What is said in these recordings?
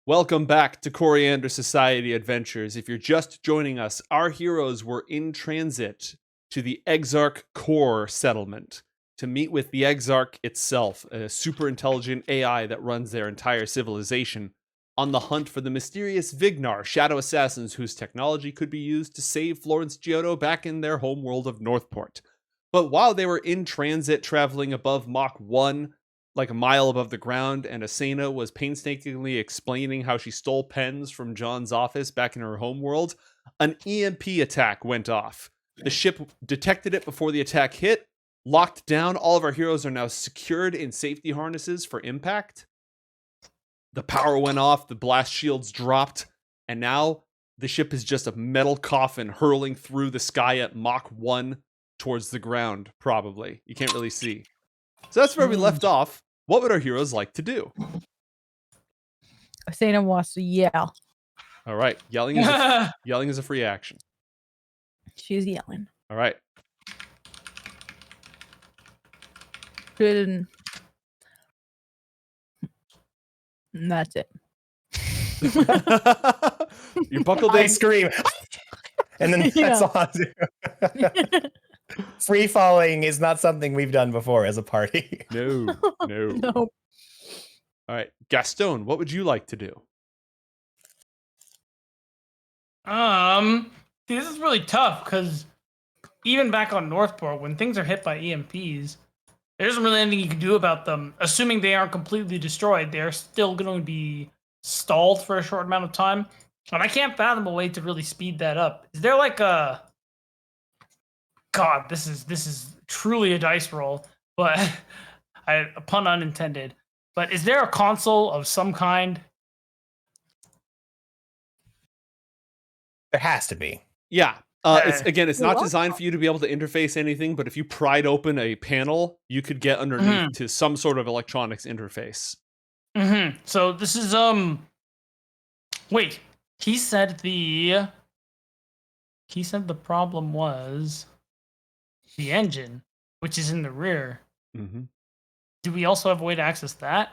Welcome back to Coriander Society Adventures. If you're just joining us, our heroes were in transit to the Exarch core settlement to meet with the Exarch itself, a super intelligent AI that runs their entire civilization, on the hunt for the mysterious Vignar, shadow assassins whose technology could be used to save Florence Giotto back in their homeworld of Northport. But while they were in transit traveling above Mach 1, like a mile above the ground, and Asena was painstakingly explaining how she stole pens from John's office back in her homeworld, an EMP attack went off. The ship detected it before the attack hit, locked down. All of our heroes are now secured in safety harnesses for impact. The power went off, the blast shields dropped, and now the ship is just a metal coffin hurling through the sky at Mach 1 towards the ground, probably. You can't really see. So that's where we left off. What would our heroes like to do? Asena wants to yell. All right, yelling is a free action. She's yelling. All right. Good. And that's it. You buckled in. I scream. And then that's all I do. Free falling is not something we've done before as a party. No. Nope. All right, Gastone, what would you like to do? This is really tough because even back on Northport, when things are hit by EMPs, there isn't really anything you can do about them. Assuming they aren't completely destroyed, they're still going to be stalled for a short amount of time. And I can't fathom a way to really speed that up. Is there like a... God, this is truly a dice roll, but a pun unintended. But is there a console of some kind? There has to be. Yeah. It's not designed for you to be able to interface anything, but if you pried open a panel, you could get underneath to some sort of electronics interface. So this is wait, he said the problem was the engine, which is in the rear. Do we also have a way to access that?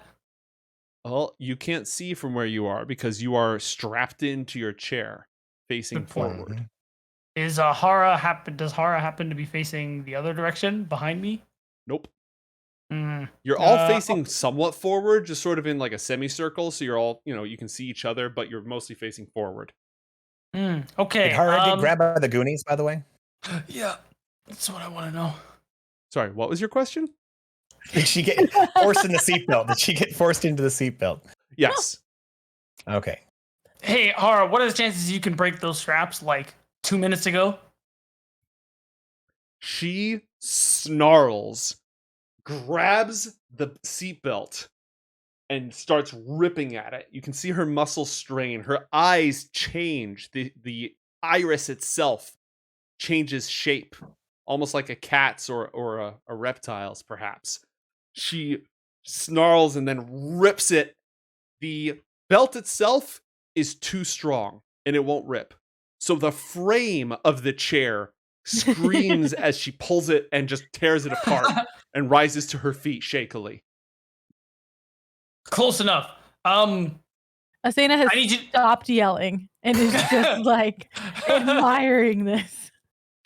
Well, you can't see from where you are because you are strapped into your chair, facing forward. Does Hara happen to be facing the other direction behind me? Nope. You're all facing somewhat forward, just sort of in like a semicircle, so you're all, you can see each other, but you're mostly facing forward. Okay. Did Hara get grabbed by the Goonies, by the way? Yeah, that's what I want to know. Sorry, what was your question? Did she get forced in the seatbelt? Did she get forced into the seatbelt? Yes. Okay. Hey, Hara, what are the chances you can break those straps like 2 minutes ago? She snarls, grabs the seatbelt, and starts ripping at it. You can see her muscles strain. Her eyes change. The iris itself changes shape, almost like a cat's or a reptile's, perhaps. She snarls and then rips it. The belt itself is too strong, and it won't rip. So the frame of the chair screams as she pulls it and just tears it apart and rises to her feet shakily. Close enough. Asena has stopped yelling and is just like admiring this.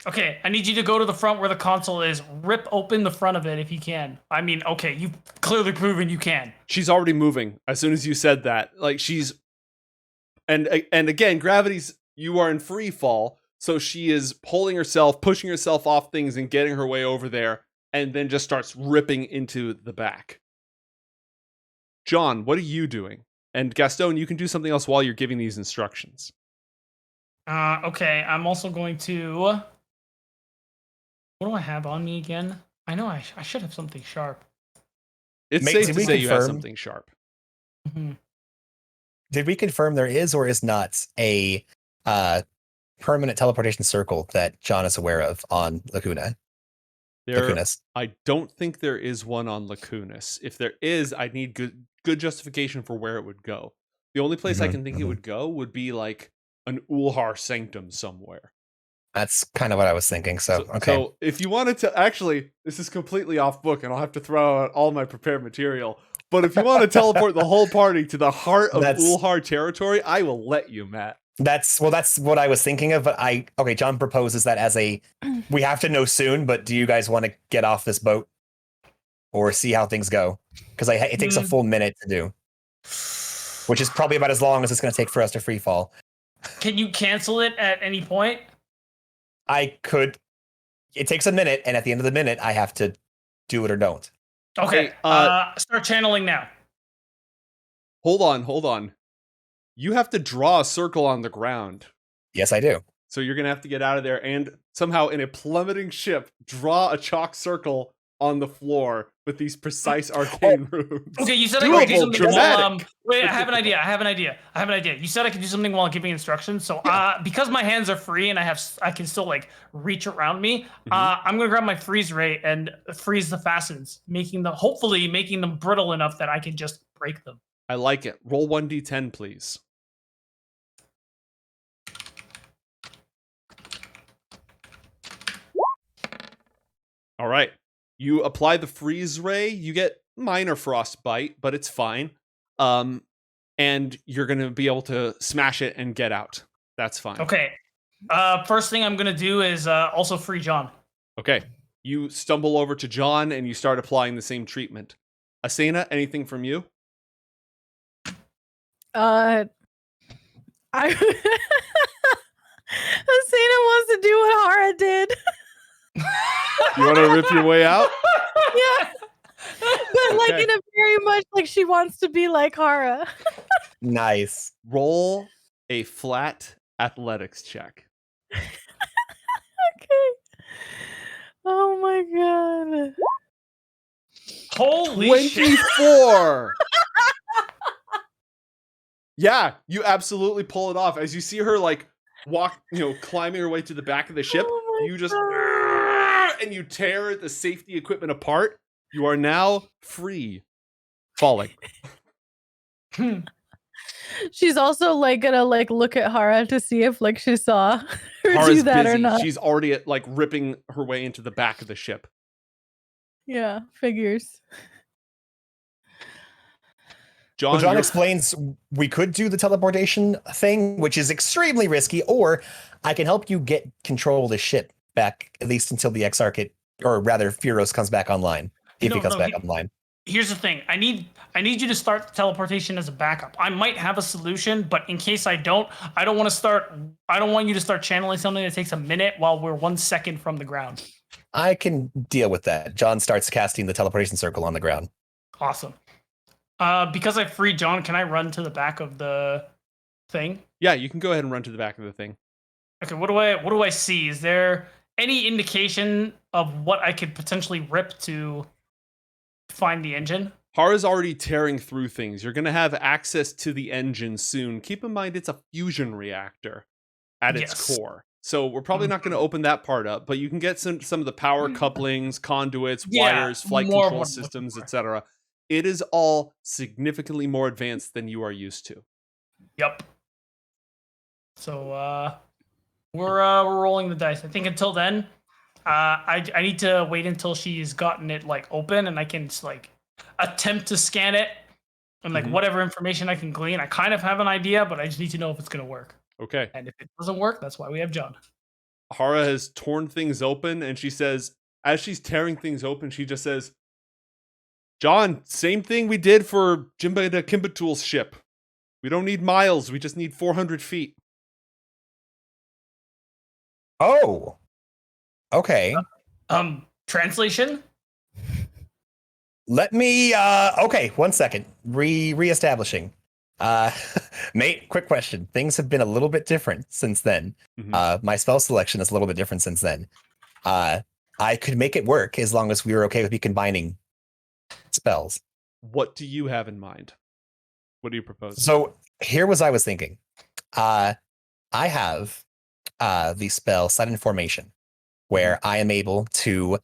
Okay, I need you to go to the front where the console is. Rip open the front of it if you can. I mean, okay, you've clearly proven you can. She's already moving as soon as you said that. Like she's... And again, gravity's... You are in free fall, so she is pulling herself, pushing herself off things and getting her way over there, and then just starts ripping into the back. John, what are you doing? And Gastone, you can do something else while you're giving these instructions. Okay, I'm also going to... What do I have on me again? I know I should have something sharp. It's safe to say you have something sharp. Did we confirm there is or is not a permanent teleportation circle that John is aware of on Lacuna? Lacunas. I don't think there is one on Lacunas. If there is, I need good justification for where it would go. The only place I can think it would go would be like an Ulhar sanctum somewhere. That's kind of what I was thinking. So okay. So if you wanted to, actually, this is completely off book, and I'll have to throw out all my prepared material. But if you want to teleport the whole party to the heart of That's- Ulhar territory, I will let you, Matt. That's what I was thinking of, but John proposes that as we have to know soon, but do you guys want to get off this boat or see how things go? Because it takes a full minute to do, which is probably about as long as it's going to take for us to free fall. Can you cancel it at any point? I could. It takes a minute, and at the end of the minute, I have to do it or don't. Okay. Hey, start channeling now. Hold on. You have to draw a circle on the ground. Yes, I do. So you're going to have to get out of there and somehow in a plummeting ship, draw a chalk circle on the floor with these precise arcane runes. Okay, you said I could do Doable, something dramatic. wait, I have an idea. You said I could do something while giving instructions. So because my hands are free and I can still like reach around me, I'm gonna grab my freeze ray and freeze the fastens, hopefully making them brittle enough that I can just break them. I like it. Roll 1d10, please. All right. You apply the freeze ray, you get minor frostbite, but it's fine. And you're going to be able to smash it and get out. That's fine. Okay. First thing I'm going to do is also free John. Okay. You stumble over to John and you start applying the same treatment. Asena, anything from you? Asena wants to do what Hara did. You want to rip your way out? Yeah. But like Okay. in a very much like she wants to be like Hara. Nice. Roll a flat athletics check. Okay. Oh my god. Holy shit. 24! Yeah, you absolutely pull it off. As you see her like walk, climbing her way to the back of the ship, Oh my you just God. and you tear the safety equipment apart. You are now free. Falling. She's also like gonna like look at Hara to see if like she saw her Hara's do that busy. or not. She's already at, like ripping her way into the back of the ship. Yeah, figures. John, Well, John you're- explains we could do the teleportation thing, which is extremely risky, or I can help you get control of the ship back, at least until the Exarchate, or rather, Furos comes back online. If he comes back online. Here's the thing. I need you to start teleportation as a backup. I might have a solution, but in case I don't want you to start channeling something that takes a minute while we're 1 second from the ground. I can deal with that. John starts casting the teleportation circle on the ground. Awesome. Because I freed John, can I run to the back of the thing? Yeah, you can go ahead and run to the back of the thing. Okay, what do I see? Is there any indication of what I could potentially rip to find the engine? Hara's already tearing through things. You're going to have access to the engine soon. Keep in mind it's a fusion reactor at its core. So we're probably not going to open that part up, but you can get some of the power couplings, conduits, wires, flight control systems, etc. It is all significantly more advanced than you are used to. Yep. So we're rolling the dice. I think until then, I need to wait until she's gotten it like open and I can just, like attempt to scan it and like whatever information I can glean. I kind of have an idea, but I just need to know if it's gonna work. Okay. And if it doesn't work, that's why we have John. Hara has torn things open, and she says, as she's tearing things open, she just says, John, same thing we did for Jimba the Kimbatool's ship. We don't need miles, we just need 400 feet. Oh. Okay. Translation? Let me okay, 1 second. Reestablishing. Mate, quick question. Things have been a little bit different since then. My spell selection is a little bit different since then. I could make it work as long as we were okay with me combining spells. What do you have in mind? What do you propose? So here was I was thinking. I have the spell Sudden Formation, where I am able to,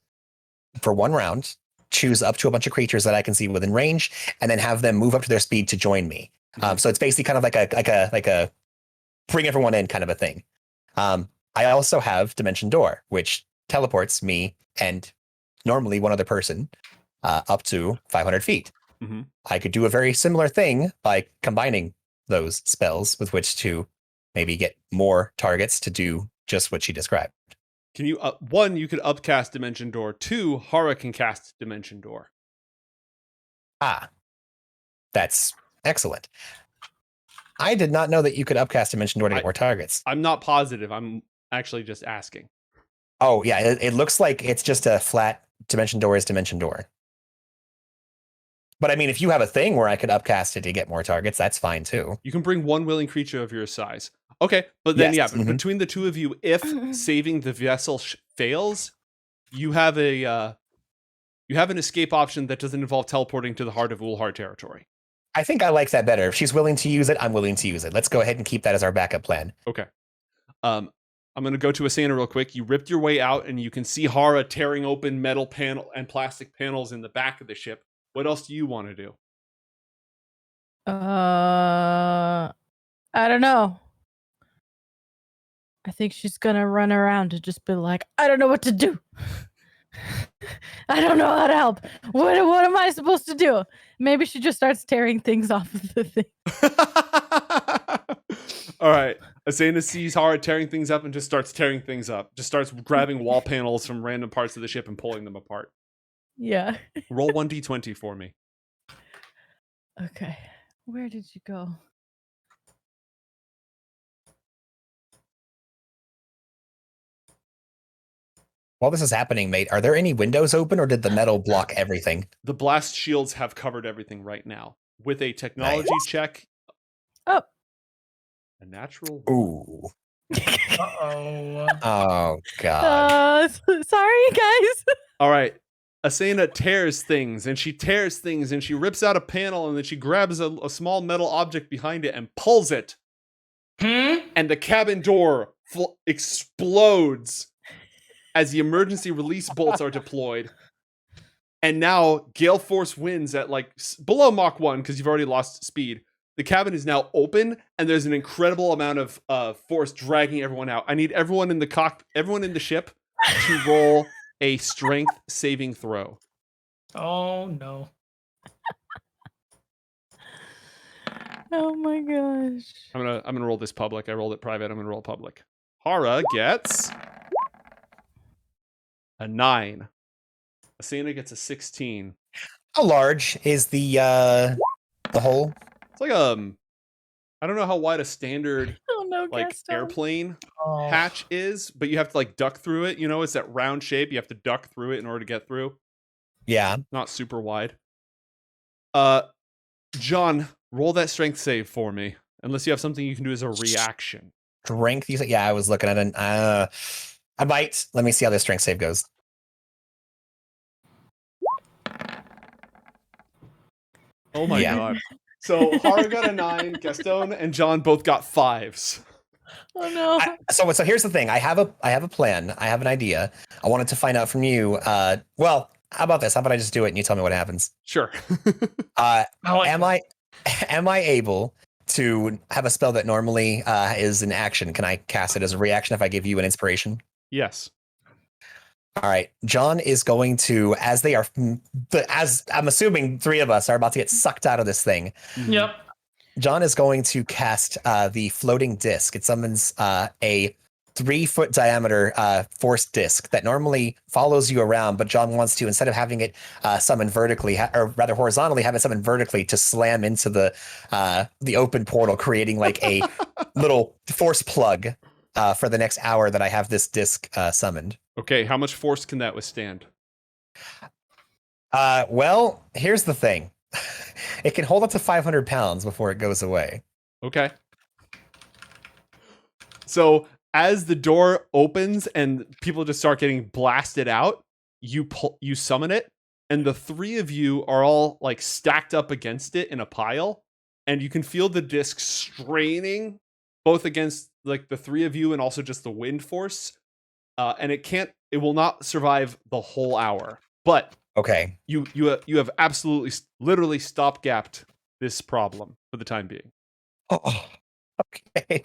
for 1 round, choose up to a bunch of creatures that I can see within range, and then have them move up to their speed to join me. So it's basically kind of like a bring everyone in kind of a thing. I also have Dimension Door, which teleports me and normally one other person up to 500 feet. I could do a very similar thing by combining those spells with which to maybe get more targets to do just what she described. Can you, one, you could upcast Dimension Door. Two, Hara can cast Dimension Door. Ah, that's excellent. I did not know that you could upcast Dimension Door to get more targets. I'm not positive. I'm actually just asking. Oh, yeah. It looks like it's just a flat Dimension Door is Dimension Door. But I mean, if you have a thing where I could upcast it to get more targets, that's fine too. You can bring one willing creature of your size. Okay, but then between the two of you, if saving the vessel fails, you have an escape option that doesn't involve teleporting to the heart of Ulhar territory. I think I like that better. If she's willing to use it, I'm willing to use it. Let's go ahead and keep that as our backup plan. Okay. I'm going to go to Asena real quick. You ripped your way out, and you can see Hara tearing open metal panel and plastic panels in the back of the ship. What else do you want to do? I don't know. I think she's gonna run around and just be like, I don't know what to do. I don't know how to help. What am I supposed to do? Maybe she just starts tearing things off of the thing. All right. Asena sees Hara tearing things up and just starts tearing things up. Just starts grabbing wall panels from random parts of the ship and pulling them apart. Yeah. Roll 1d20 for me. Okay. Where did you go? While this is happening, mate, are there any windows open or did the metal block everything? The blast shields have covered everything right now. With a technology check. Oh. A natural. Ooh. Uh-oh. Oh, God. Sorry, guys. All right. Asena tears things, and she tears things, and she rips out a panel, and then she grabs a small metal object behind it and pulls it. And the cabin door explodes as the emergency release bolts are deployed. And now gale force winds at like below Mach 1 because you've already lost speed. The cabin is now open, and there's an incredible amount of force dragging everyone out. I need everyone in the ship to roll a strength saving throw. Oh no. Oh my gosh. I'm gonna roll this public. I rolled it private. I'm gonna roll public. Hara gets a 9. Asena gets a 16. How large is the hole? It's like I don't know how wide a standard like Gastone. airplane hatch is, but you have to like duck through it. You know, it's that round shape. You have to duck through it in order to get through. Yeah. Not super wide. John, roll that strength save for me. Unless you have something you can do as a reaction. Strength, you said? Yeah, I was looking at it. I might. Let me see how this strength save goes. Oh my god. So Hara got a 9, Gastone and John both got 5s. Oh no. So here's the thing. I have a plan. I have an idea. I wanted to find out from you. Well, how about this? How about I just do it and you tell me what happens? Sure. Am I able to have a spell that normally is an action? Can I cast it as a reaction if I give you an inspiration? Yes. All right. John is going to, as I'm assuming 3 of us are about to get sucked out of this thing. Yep. John is going to cast the floating disc. It summons a 3-foot diameter force disc that normally follows you around, but John wants to, instead of having it summon vertically, or rather horizontally, have it summon vertically to slam into the open portal, creating like a little force plug for the next hour that I have this disc summoned. Okay, how much force can that withstand? Well, here's the thing. It can hold up to 500 pounds before it goes away. Okay. So as the door opens and people just start getting blasted out, you summon it, and the 3 of you are all like stacked up against it in a pile, and you can feel the disc straining both against like the 3 of you and also just the wind force. And it will not survive the whole hour. But okay, you have absolutely literally stopgapped this problem for the time being. Oh, okay.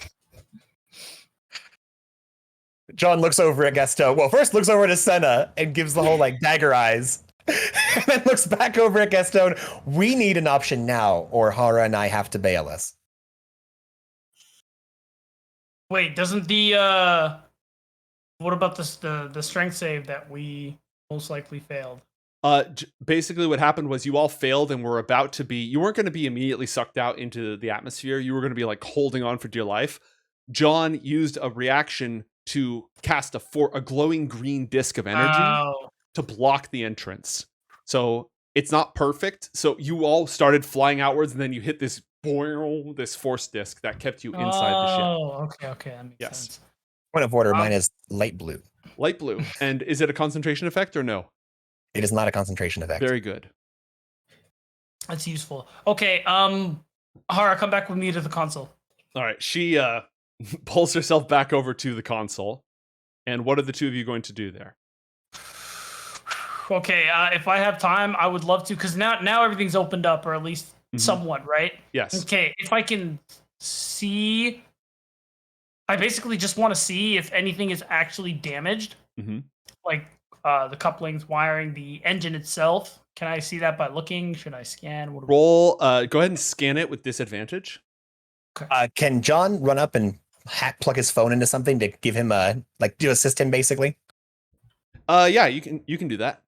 John looks over at Gastone. Well, first looks over at Asena and gives the whole like dagger eyes. and then looks back over at Gastone. We need an option now, or Hara and I have to bail us. Wait, doesn't the what about the strength save that we most likely failed? Basically what happened was you all failed and were about to be, you weren't going to be immediately sucked out into the atmosphere. You were going to be like holding on for dear life. John used a reaction to cast a glowing green disc of energy to block the entrance. So it's not perfect. So you all started flying outwards and then you hit this force disc that kept you inside the ship. Oh, okay, that makes sense. Point of order, mine is light blue. Light blue. And is it a concentration effect or no? It is not a concentration effect. Very good. That's useful. Okay, Hara, come back with me to the console. All right, she pulls herself back over to the console. And what are the two of you going to do there? Okay, if I have time, I would love to, because now everything's opened up, or at least somewhat, right? Yes. Okay, if I can see, I basically just want to see if anything is actually damaged, like the couplings, wiring, the engine itself. Can I see that by looking? Should I scan? Roll. Go ahead and scan it with disadvantage. Okay. Can John run up and plug his phone into something to give him to assist him basically? Yeah, you can do that.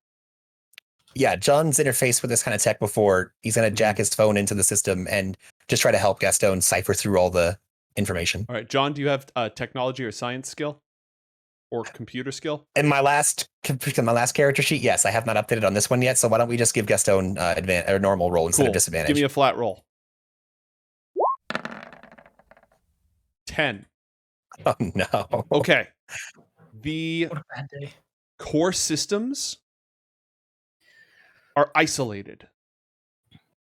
Yeah, John's interfaced with this kind of tech before. He's going to jack his phone into the system and just try to help Gastone cipher through all the information. All right, John, do you have technology or science skill or computer skill? In my last character sheet, yes, I have not updated on this one yet. So why don't we just give Gastone a normal roll instead of disadvantage? Give me a flat roll. 10. Oh no. Okay. The What a bad day. core systems are isolated.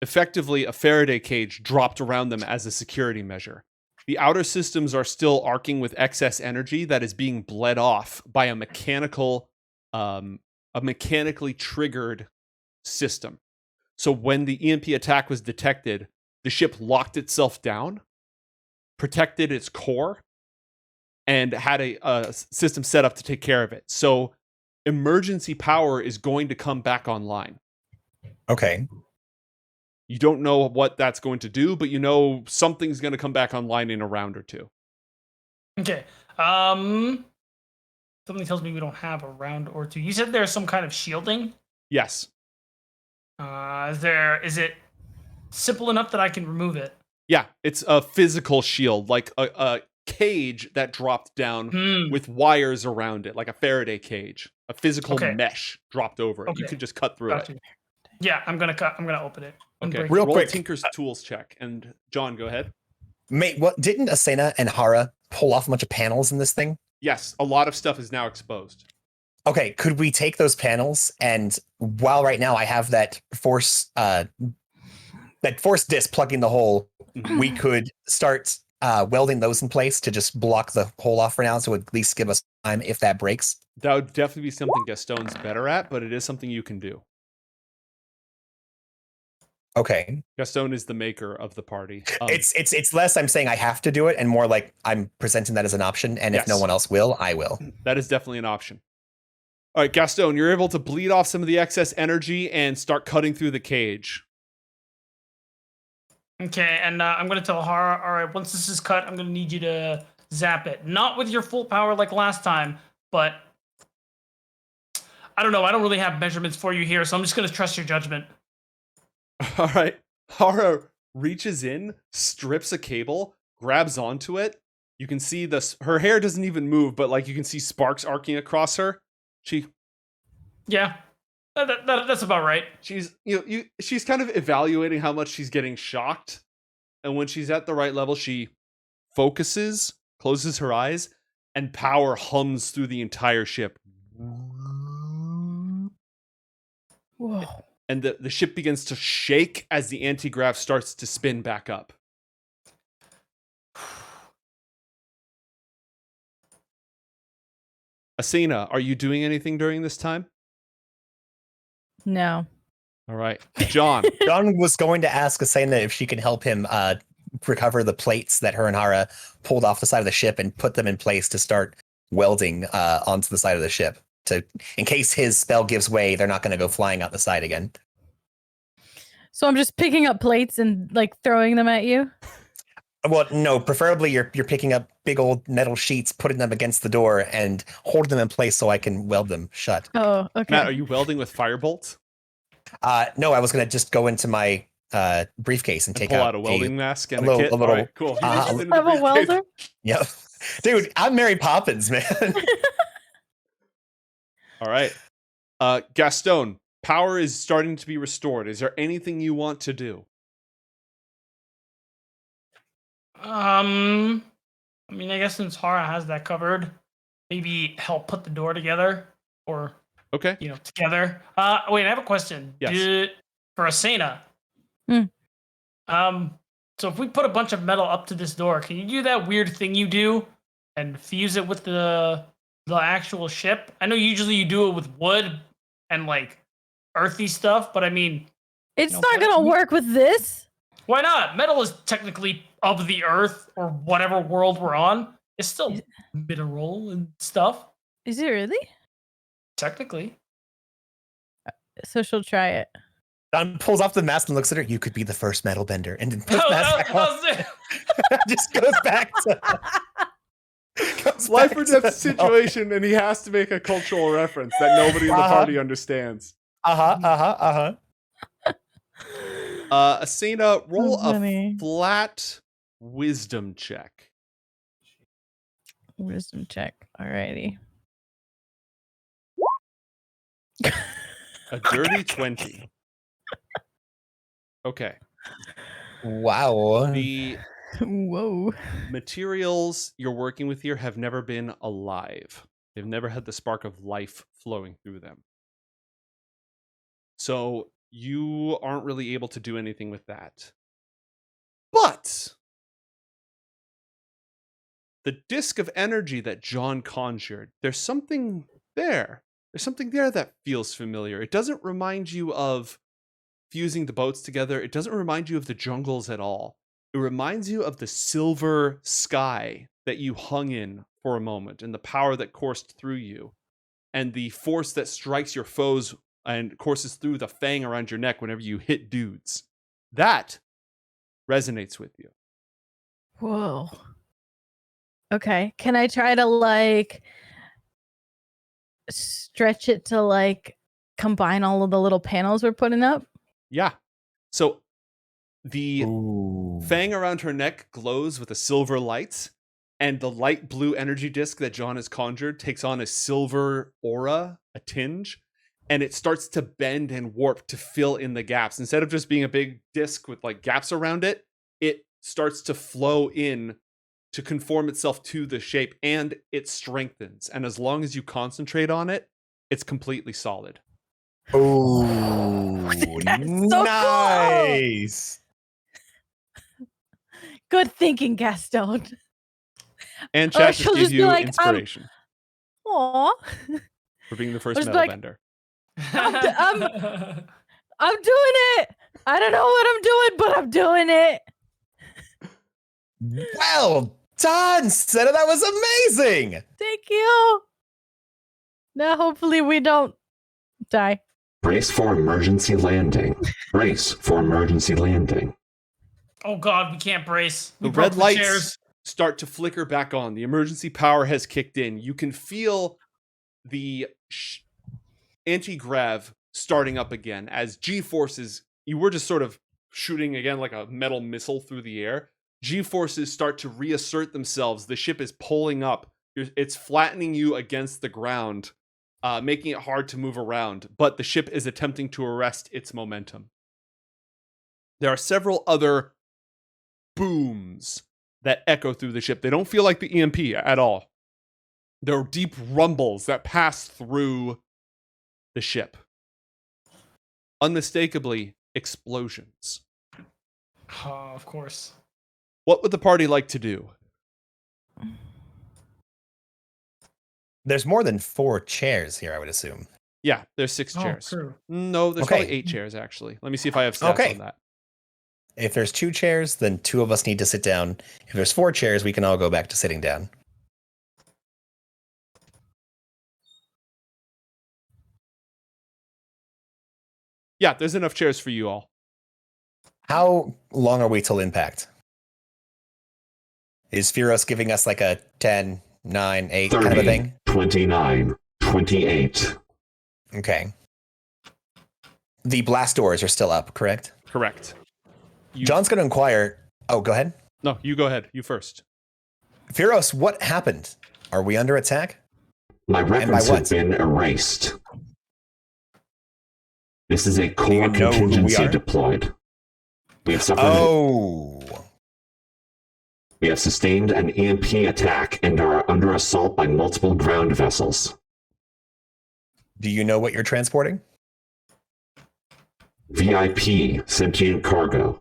Effectively, a Faraday cage dropped around them as a security measure. The outer systems are still arcing with excess energy that is being bled off by a mechanically triggered system. So when the EMP attack was detected, the ship locked itself down, protected its core, and had a system set up to take care of it. So emergency power is going to come back online. Okay. You don't know what that's going to do, but you know something's going to come back online in a round or two. Okay. Something tells me we don't have a round or two. You said there's some kind of shielding? Yes. Is it simple enough that I can remove it? Yeah, it's a physical shield, like a cage that dropped down with wires around it, like a Faraday cage. A physical mesh dropped over it. You could just cut through it. Yeah, I'm gonna open it. Okay, real roll quick. a Tinker's Tools check. And John, go ahead. Mate, what didn't Asena and Hara pull off a bunch of panels in this thing? Yes, a lot of stuff is now exposed. Okay, could we take those panels and while right now I have that force disc plugging the hole, we could start welding those in place to just block the hole off for now, so at least give us time if that breaks. That would definitely be something Gastone's better at, but it is something you can do. Okay. Gastone is the maker of the party. It's less I'm saying I have to do it and more like I'm presenting that as an option, and if no one else will, I will. That is definitely an option. All right, Gastone, you're able to bleed off some of the excess energy and start cutting through the cage. Okay, and I'm going to tell Hara, all right, once this is cut, I'm going to need you to zap it. Not with your full power like last time, but I don't know. I don't really have measurements for you here, so I'm just going to trust your judgment. All right. Hara reaches in, strips a cable, grabs onto it. You can see her hair doesn't even move, but like you can see sparks arcing across her. Yeah. That's about right. She's she's kind of evaluating how much she's getting shocked, and when she's at the right level, she focuses, closes her eyes, and power hums through the entire ship. Whoa. And the ship begins to shake as the anti-grav starts to spin back up. Asena, are you doing anything during this time? No. All right. John. John was going to ask Asena if she can help him recover the plates that her and Hara pulled off the side of the ship and put them in place to start welding onto the side of the ship. in case his spell gives way, they're not going to go flying out the side again. So I'm just picking up plates and like throwing them at you. Well, no, preferably you're picking up big old metal sheets, putting them against the door, and holding them in place so I can weld them shut. Oh, okay. Matt, are you welding with firebolt? No, I was going to just go into my briefcase and take pull out out a welding mask and a little- kit? a little- All right, cool. He uh, reaches into Have the a briefcase. welder? Yep. Dude, I'm Mary Poppins, man. All right. Gastone, power is starting to be restored. Is there anything you want to do? I mean, I guess since Hara has that covered, maybe help put the door together, or Okay. together. Wait, I have a question. Yes. For Asena. Hmm. So if we put a bunch of metal up to this door, can you do that weird thing you do and fuse it with the actual ship? I know usually you do it with wood and like earthy stuff, but I mean, It's not gonna work with this. why not? Metal is technically of the earth or whatever world we're on. It's still mineral and stuff. Is it really? Technically. So she'll try it. Don pulls off the mask and looks at her. You could be the first metal bender, and then puts the mask back on. Just goes back to Life or death situation, and he has to make a cultural reference that nobody in the party understands. Asena, roll a flat wisdom check. Wisdom check. Alrighty. A dirty 20. Okay. Wow. The Whoa. materials you're working with here have never been alive. They've never had the spark of life flowing through them. So you aren't really able to do anything with that. But the disc of energy that John conjured, there's something there. There's something there that feels familiar. It doesn't remind you of fusing the boats together. It doesn't remind you of the jungles at all. It reminds you of the silver sky that you hung in for a moment and the power that coursed through you and the force that strikes your foes and courses through the fang around your neck whenever you hit dudes. That resonates with you. Whoa. Okay. Can I try to like stretch it to like combine all of the little panels we're putting up? Yeah. So the fang around her neck glows with a silver light, and the light blue energy disc that John has conjured takes on a silver aura, a tinge, and it starts to bend and warp to fill in the gaps. Instead of just being a big disc with like gaps around it, it starts to flow in to conform itself to the shape, and it strengthens. And as long as you concentrate on it, it's completely solid. Oh, so nice. Cool. Good thinking, Gastone. And chat just she'll gives just be you like, inspiration Aw. for being the first just metal like- bender. I'm doing it. I don't know what I'm doing, but I'm doing it. Well done, Senna. That was amazing. Thank you. Now, hopefully, we don't die. Brace for emergency landing. Brace for emergency landing. Oh god, we can't brace. We The broke red lights chairs. start to flicker back on. The emergency power has kicked in. You can feel the anti-grav starting up again as G-forces, you were just sort of shooting again like a metal missile through the air. G-forces start to reassert themselves. The ship is pulling up. It's flattening you against the ground, making it hard to move around, but the ship is attempting to arrest its momentum. There are several other booms that echo through the ship. They don't feel like the EMP at all. There are deep rumbles that pass through the ship. Unmistakably, explosions. Oh, of course. What would the party like to do? There's more than 4 chairs here, I would assume. Yeah, there's 6 Oh, chairs. true. No, there's Okay. probably 8 chairs, actually. Let me see if I have stats Okay. on that. If there's 2 chairs, then 2 of us need to sit down. If there's 4 chairs, we can all go back to sitting down. Yeah, there's enough chairs for you all. How long are we till impact? Is Firos giving us like a 10, 9, 8 kind of a 30, thing? 29, 28. Okay. The blast doors are still up, correct? Correct. John's going to inquire. Oh, go ahead. No, you go ahead. You first. Firos, what happened? Are we under attack? My records what? have been erased. This is a you core know who we contingency are? deployed. We have suffered. Oh. We have sustained an EMP attack and are under assault by multiple ground vessels. Do you know what you're transporting? VIP sentient cargo.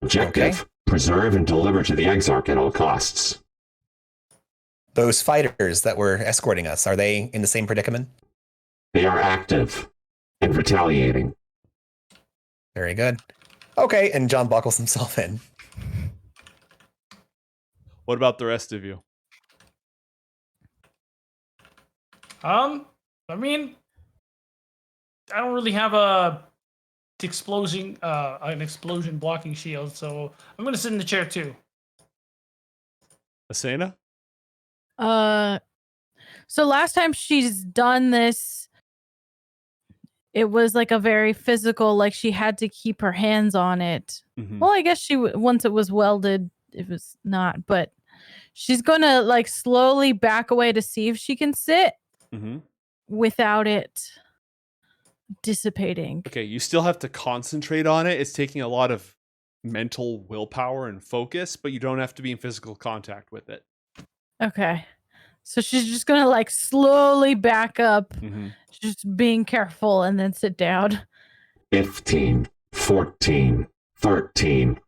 Objective: preserve and deliver to the Exarch at all costs. Those fighters that were escorting us, are they in the same predicament? They are active and retaliating. Very good. Okay, and John buckles himself in. What about the rest of you? I mean, I don't really have an explosion blocking shield, so I'm gonna sit in the chair too. Asena? So last time she's done this, it was like a very physical, like she had to keep her hands on it. Mhm. Well, I guess once it was welded, it was not, but she's gonna like slowly back away to see if she can sit Mhm. without it dissipating. Okay, you still have to concentrate on it. It's taking a lot of mental willpower and focus, but you don't have to be in physical contact with it. Okay. So she's just gonna like slowly back up, Mhm. just being careful, and then sit down. 15, 14, 13.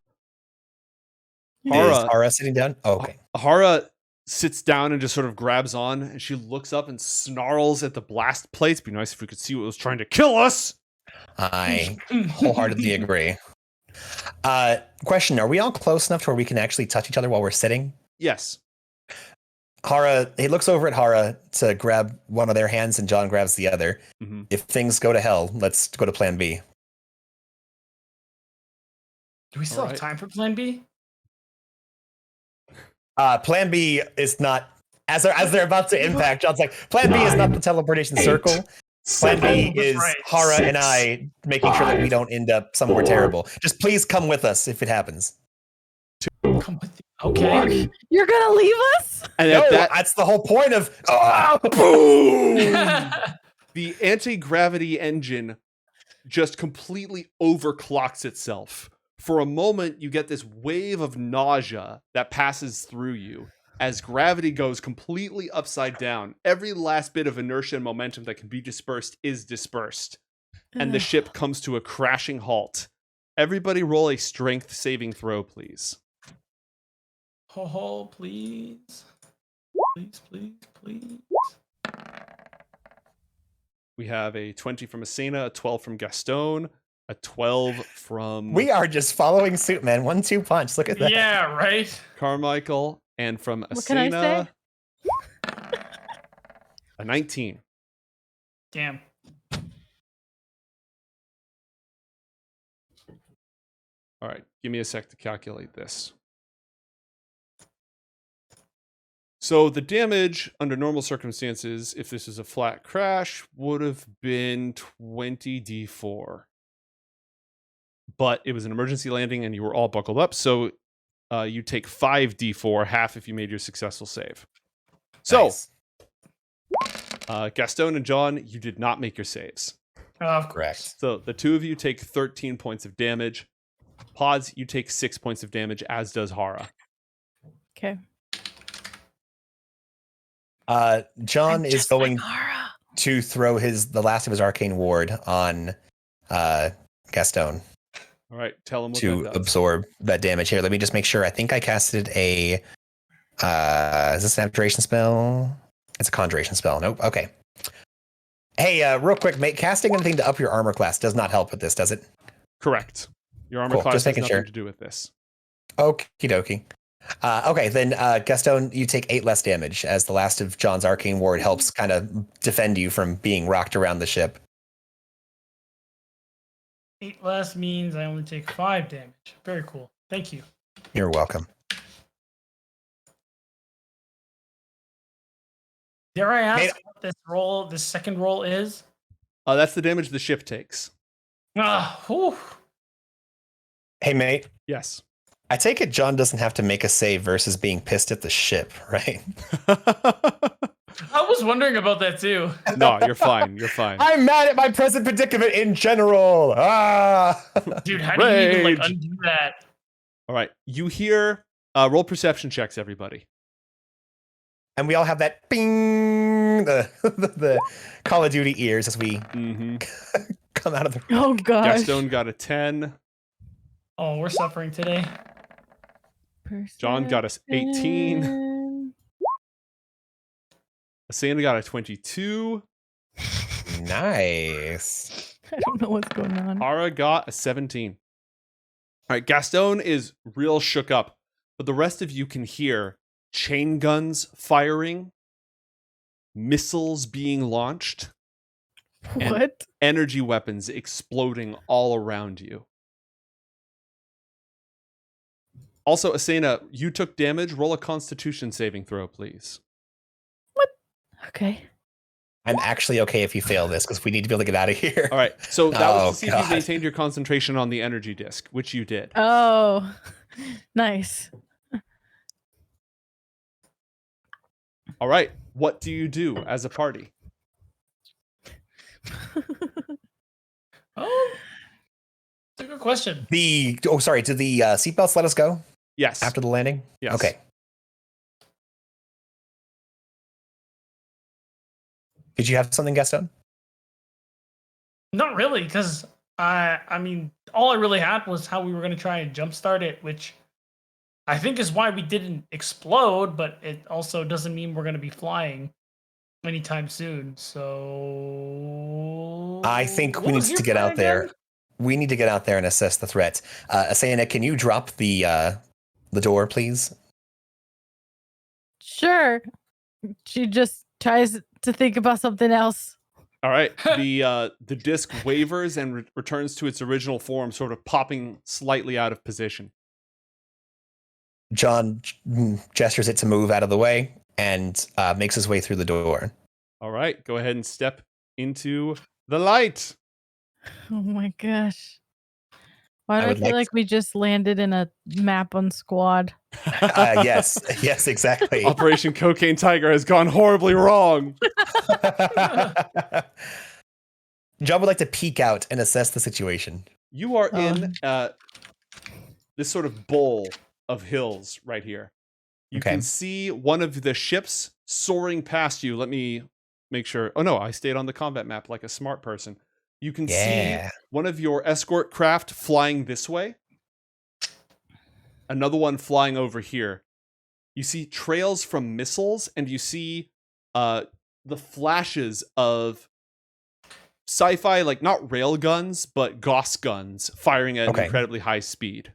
Hara. Is Hara sitting down? Oh, okay. Hara sits down and just sort of grabs on, and she looks up and snarls at the blast plates. Be nice if we could see what was trying to kill us. I wholeheartedly agree. Question, are we all close enough to where we can actually touch each other while we're sitting? Yes. Hara, he looks over at Hara to grab one of their hands and John grabs the other. Mhm. If things go to hell, let's go to plan B. Do we still Alright. have time for Plan B? Plan B is not, as they're about to impact, John's like, Plan B is not the teleportation 8, circle. Plan B 7, That's is right. Hara and 6, I making sure that we 5, don't end up somewhere 4, terrible. Just please come with us if it happens. 2, Come with you. Okay. 1. You're gonna leave us? And No, at that, that's the whole point of. boom! The anti-gravity engine just completely overclocks itself. For a moment, you get this wave of nausea that passes through you as gravity goes completely upside down. Every last bit of inertia and momentum that can be dispersed is dispersed, and the ship comes to a crashing halt. Everybody roll a strength saving throw, please. Oh, please. Please, please, please. We have a 20 from Asena, a 12 from Gastone, a 12 from We are just following suit, man. 1-2 punch. Look at that. Yeah, right? Carmichael, and from What can I Asena, say? a 19. Damn. All right, give me a sec to calculate this. So the damage under normal circumstances, if this is a flat crash, would have been 20d4. But it was an emergency landing and you were all buckled up, so you take 5d4, half if you made your successful save. So, Nice. Gastone and John, you did not make your saves. Of course. Correct. So the two of you take 13 points of damage. Pods, you take 6 points of damage, as does Hara. Okay. John is Just like going Hara. to throw the last of his arcane ward on Gastone All right, tell him what to that does. absorb that damage. Here, let me just make sure. I think I casted a. Is this an abjuration spell? It's a conjuration spell. Nope. Okay. Hey, real quick, mate. Casting anything to up your armor class does not help with this, does it? Correct. Your armor Cool, class just has making nothing sure. to do with this. Okie dokie. Okay, then Gastone, you take 8 less damage as the last of John's arcane ward helps kind of defend you from being rocked around the ship. 8 less means I only take 5 damage. Very cool. Thank you. You're welcome. Dare I ask Mate- what this second roll is? That's the damage the ship takes. Whew. Hey, mate. Yes. I take it John doesn't have to make a save versus being pissed at the ship, right? I was wondering about that too. No, you're fine. You're fine. I'm mad at my present predicament in general. Ah. Dude, how do you even like Rage. undo that? All right. You hear roll perception checks, everybody. And we all have that bing, the Call of Duty ears as we Mm-hmm. come out of the. Oh gosh. Gastone got a 10. Oh, we're suffering today. John got us 18. Perception. Asena got a 22. Nice. I don't know what's going on. Ara got a 17. All right, Gastone is real shook up, but the rest of you can hear chain guns firing, missiles being launched, and What? energy weapons exploding all around you. Also, Asena, you took damage. Roll a Constitution saving throw, please. Okay. I'm actually okay if you fail this because we need to be able to get out of here. All right, so that was Oh, to see if God. you maintained your concentration on the energy disc, which you did. Oh, nice. All right, what do you do as a party? Oh, that's a good question. Did the seatbelts let us go Yes. after the landing? Yes. Okay. Did you have something, Gaston? Not really, because I mean, all I really had was how we were going to try and jumpstart it, which I think is why we didn't explode, but it also doesn't mean we're going to be flying anytime soon. So I think what we need was your to get plan out there. again? We need to get out there and assess the threat. Asena, can you drop the door, please? Sure. She just tries to think about something else. All right. The disc wavers and returns to its original form, sort of popping slightly out of position. John gestures it to move out of the way and makes his way through the door. All right. Go ahead and step into the light. Oh my gosh. Why do I would feel like like we just landed in a map on Squad? Yes, exactly. Operation Cocaine Tiger has gone horribly wrong. John would like to peek out and assess the situation. You are in this sort of bowl of hills right here. You Okay. can see one of the ships soaring past you. Let me make sure. Oh no, I stayed on the combat map like a smart person. You can see one of your escort craft flying this way. Another one flying over here. You see trails from missiles, and you see the flashes of sci-fi, like not rail guns, but Gauss guns firing at an incredibly high speed.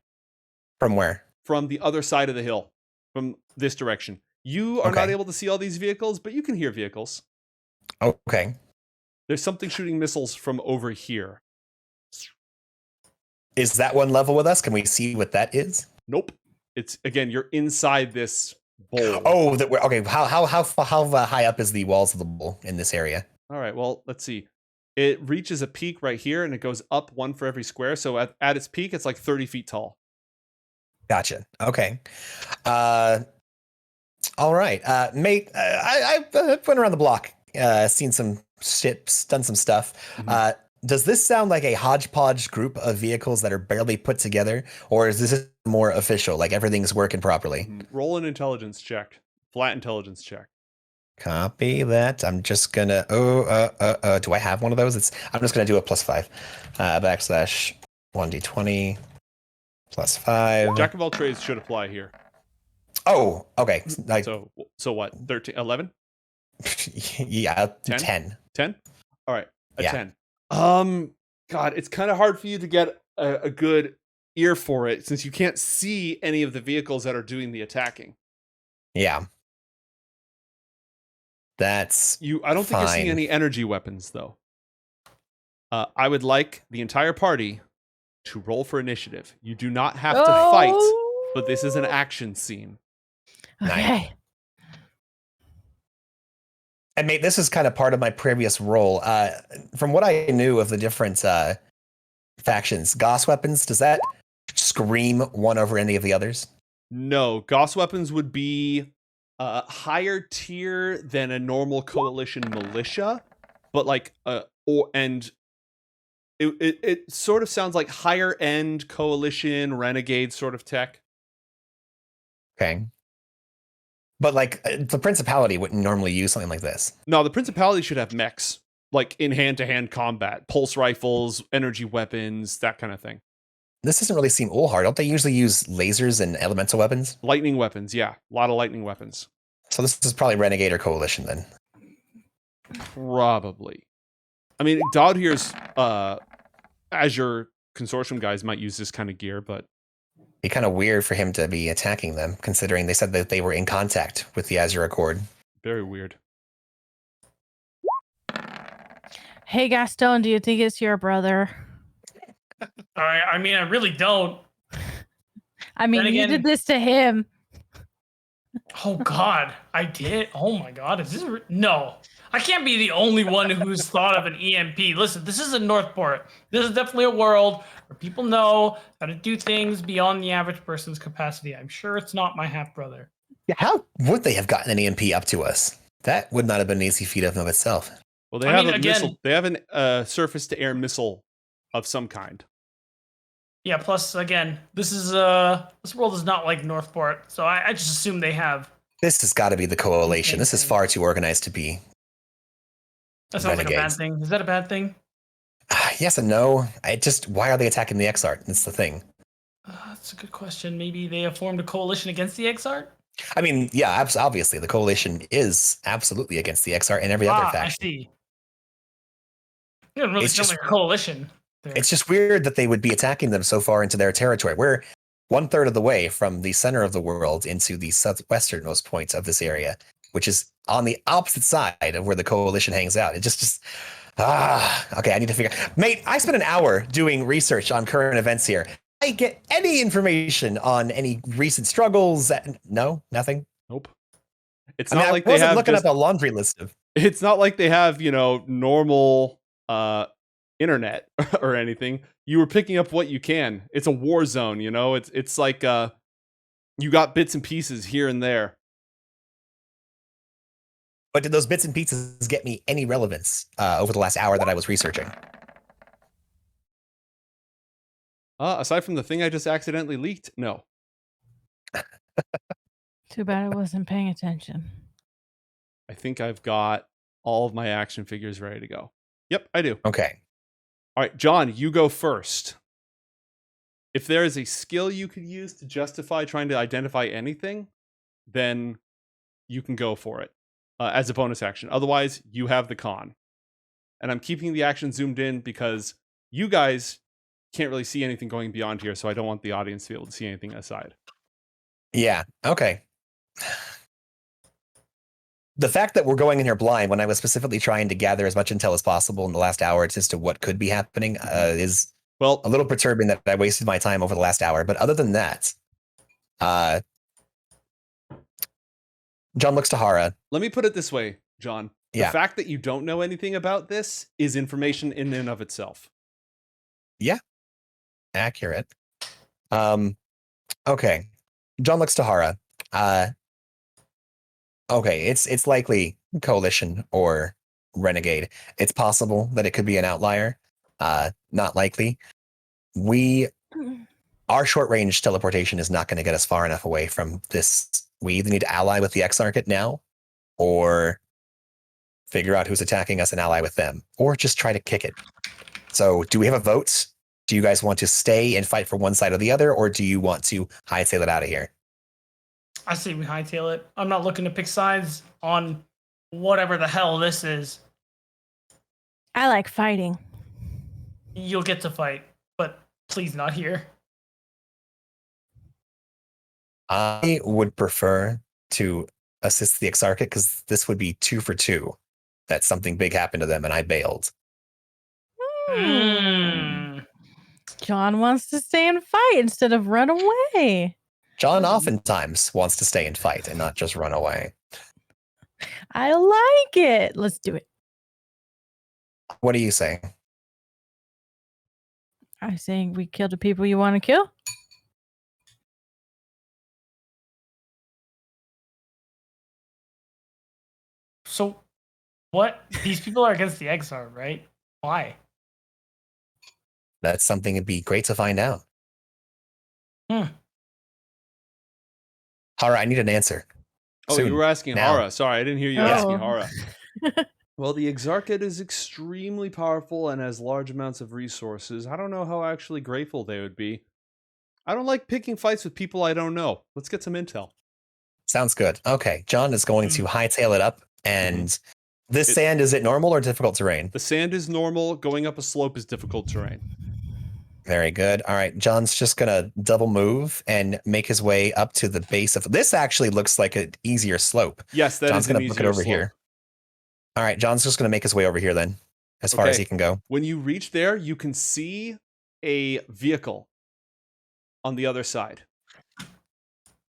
From where? From the other side of the hill, from this direction. You are not able to see all these vehicles, but you can hear vehicles. Okay. There's something shooting missiles from over here. Is that one level with us? Can we see what that is? Nope. It's again, you're inside this bowl. Oh, that we're okay. How high up is the walls of the bowl in this area? All right. Well, let's see. It reaches a peak right here, and it goes up one for every square. So at its peak, it's like 30 feet tall. Gotcha. Okay. All right, mate. I went around the block, seen some ships, done some stuff. Mhm. Does this sound like a hodgepodge group of vehicles that are barely put together, or is this more official, like everything's working properly? Roll an intelligence check. Flat intelligence check. Copy that. I'm just gonna. Do I have one of those? I'm just gonna do a +5. / 1d20 +5. Jack of all trades should apply here. Oh, okay. So what? 13, 11? Yeah, 10? 10. 10? All right, a Yeah. 10. God, it's kind of hard for you to get a good ear for it since you can't see any of the vehicles that are doing the attacking. Yeah. That's I don't think you're seeing fine. any energy weapons though. I would like the entire party to roll for initiative. You do not have to fight, but this is an action scene. Okay. And mate, this is kind of part of my previous role. From what I knew of the different factions, Gauss weapons, does that scream one over any of the others? No, Gauss weapons would be higher tier than a normal coalition militia, but like it sort of sounds like higher end coalition renegade sort of tech. Okay. But like the Principality wouldn't normally use something like this. No, the Principality should have mechs, like in hand-to-hand combat, pulse rifles, energy weapons, that kind of thing. This doesn't really seem hard. Don't they usually use lasers and elemental weapons? Lightning weapons, yeah. A lot of lightning weapons. So this is probably Renegade or Coalition then. Probably. I mean, Dodd here's Azure Consortium guys might use this kind of gear, but Be kind of weird for him to be attacking them, considering they said that they were in contact with the Azure Accord. very weird. Hey, Gastone, do you think it's your brother? I mean, I really don't. I mean, Then you again- did this to him. Oh God, I did. Oh my God, is this no? I can't be the only one who's thought of an EMP. Listen, this is a Northport. This is definitely a world where people know how to do things beyond the average person's capacity. I'm sure it's not my half brother. Yeah, how would they have gotten an EMP up to us? That would not have been an easy feat of itself. Well, they I have mean, a again- missile. They have an surface-to-air missile of some kind. Yeah. Plus, again, this world is not like Northport, so I just assume they have. This has got to be the Coalition. This is far too organized to be. That sounds like a bad Renegades. thing. Is that a bad thing? Yes and no. Why are they attacking the Exarch? That's the thing. That's a good question. Maybe they have formed a coalition against the Exarch? I mean, yeah, obviously the Coalition is absolutely against the Exarch and every other I faction. see. You don't really It's sound just- like a coalition. There. It's just weird that they would be attacking them so far into their territory. We're 1/3 of the way from the center of the world into the southwesternmost point of this area, which is on the opposite side of where the Coalition hangs out. It just okay, I need to figure. Mate, I spent an hour doing research on current events here. I get any information on any recent struggles? No, nothing. Nope. It's I mean, not I like they wasn't have. looking Just, up a laundry list of. it's not like they have, normal internet or anything. You were picking up what you can. It's a war zone, It's like you got bits and pieces here and there. But did those bits and pieces get me any relevance over the last hour that I was researching? Aside from the thing I just accidentally leaked, no. Too bad I wasn't paying attention. I think I've got all of my action figures ready to go. Yep, I do. Okay. All right, John, you go first. If there is a skill you could use to justify trying to identify anything, then you can go for it as a bonus action. Otherwise, you have the con. And I'm keeping the action zoomed in because you guys can't really see anything going beyond here, so I don't want the audience to be able to see anything aside. Yeah. Okay. The fact that we're going in here blind when I was specifically trying to gather as much intel as possible in the last hour as to what could be happening is Well, a little perturbing that I wasted my time over the last hour. But other than that, John looks to Hara. let me put it this way, John. The Yeah. fact that you don't know anything about this is information in and of itself. Accurate. Okay. John looks to Hara. Okay, it's likely Coalition or Renegade. It's possible that it could be an outlier. Not likely. Our short range teleportation is not going to get us far enough away from this. We either need to ally with the Exarchate now, or figure out who's attacking us and ally with them, or just try to kick it. So, do we have a vote? Do you guys want to stay and fight for one side or the other, or do you want to hightail it out of here? I say we hightail it. I'm not looking to pick sides on whatever the hell this is. I like fighting. You'll get to fight, but please not here. I would prefer to assist the Exarchate because this would be 2 for 2. That something big happened to them and I bailed. Mm. John wants to stay and fight instead of run away. John oftentimes wants to stay and fight and not just run away. I like it. Let's do it. What are you saying? I'm saying we kill the people you want to kill. So, what? These people are against the Exarch, right? Why? That's something it'd be great to find out. Hmm. Hara, I need an answer. Oh, Soon. you were asking Now. Hara. Sorry, I didn't hear you Oh. asking Hara. Well, the Exarchate is extremely powerful and has large amounts of resources. I don't know how actually grateful they would be. I don't like picking fights with people I don't know. Let's get some intel. Sounds good. Okay, John is going to hightail it up, and this sand, is it normal or difficult terrain? The sand is normal. Going up a slope is difficult terrain. Very good. All right, John's just gonna double move and make his way up to the base of this. Actually looks like an easier slope. Yes, that John's is an gonna book it easier over slope. here. All right, John's just gonna make his way over here then, as far as Okay. he can go. When you reach there, you can see a vehicle on the other side.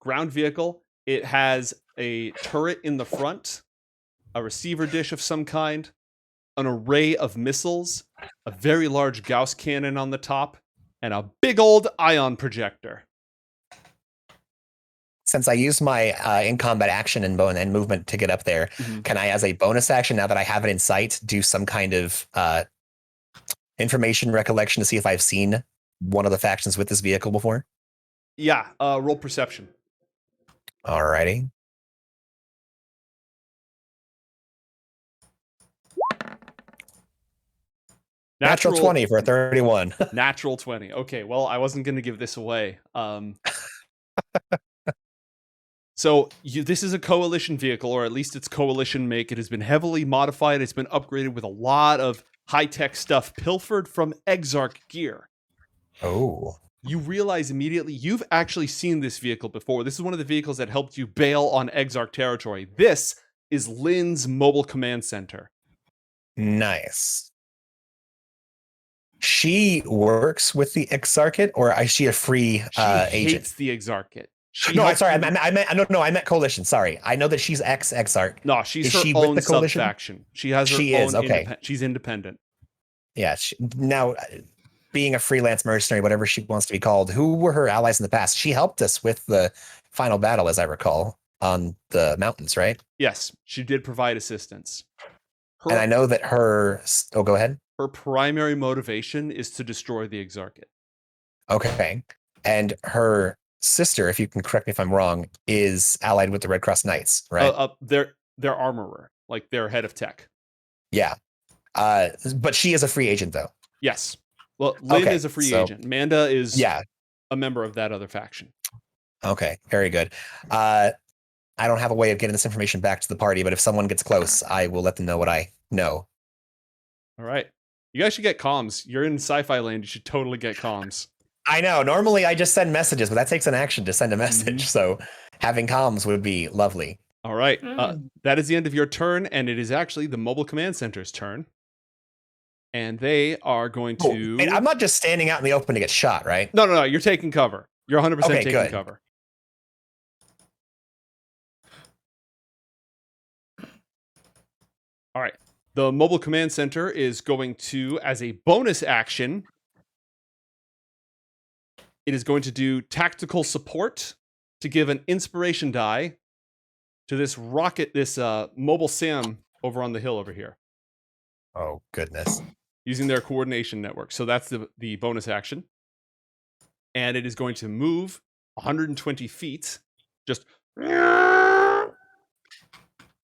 Ground vehicle. It has a turret in the front, a receiver dish of some kind, an array of missiles, a very large Gauss cannon on the top, and a big old ion projector. Since I used my in combat action and movement to get up there, Mhm. can I, as a bonus action, now that I have it in sight, do some kind of information recollection to see if I've seen one of the factions with this vehicle before? Yeah, roll perception. Alrighty. Natural 20 for a 31. Natural 20. Okay, well, I wasn't going to give this away. So this is a coalition vehicle, or at least it's coalition make. It has been heavily modified. It's been upgraded with a lot of high-tech stuff pilfered from Exarch gear. Oh. You realize immediately you've actually seen this vehicle before. This is one of the vehicles that helped you bail on Exarch territory. This is Lynn's mobile command center. Nice. She works with the Exarchate, or is she a free She agent? hates the Exarchate. No, I'm sorry. I meant coalition. Sorry, I know that she's ex-Exarch. No, she's Is her she with own the coalition? sub-faction. She has her She own is, okay. She's independent. Yeah. Now, being a freelance mercenary, whatever she wants to be called, who were her allies in the past? She helped us with the final battle, as I recall, on the mountains, right? Yes, she did provide assistance. And I know that her... Oh, go ahead. Her primary motivation is to destroy the Exarchate. Okay. And her sister, if you can correct me if I'm wrong, is allied with the Red Cross Knights, right? They're armorer, like they're head of tech. Yeah. But she is a free agent, though. Yes. Well, Lynn Okay, is a free so- agent. Manda is Yeah. a member of that other faction. Okay. Very good. I don't have a way of getting this information back to the party, but if someone gets close, I will let them know what I know. All right. You guys should get comms. You're in sci-fi land. You should totally get comms. I know. Normally, I just send messages, but that takes an action to send a message. So having comms would be lovely. All right. That is the end of your turn, and it is actually the mobile command center's turn. And they are going to... And I'm not just standing out in the open to get shot, right? No. You're taking cover. You're 100% Okay, taking good. cover. All right. The mobile command center is going to, as a bonus action, it is going to do tactical support to give an inspiration die to this rocket, this mobile SAM over on the hill over here, Oh, goodness. using their coordination network. So that's the bonus action. And it is going to move 120 feet, just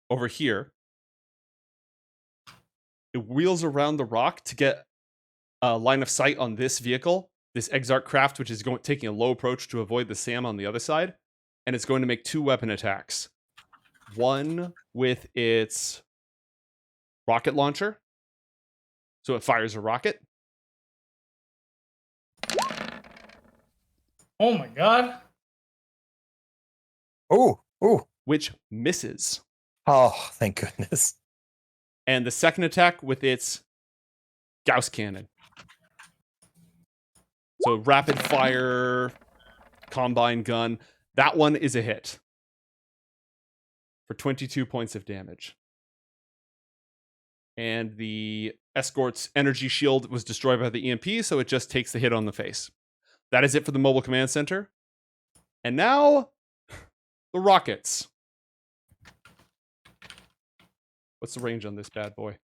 over here. It wheels around the rock to get a line of sight on this vehicle, this Exarch craft, which is taking a low approach to avoid the SAM on the other side. And it's going to make 2 weapon attacks. One with its rocket launcher. So it fires a rocket. Oh my god. Ooh. Which misses. Oh, thank goodness. And the second attack with its Gauss cannon. So rapid fire combine gun. That one is a hit for 22 points of damage. And the escort's energy shield was destroyed by the EMP, so it just takes the hit on the face. That is it for the mobile command center. And now, the rockets. What's the range on this bad boy?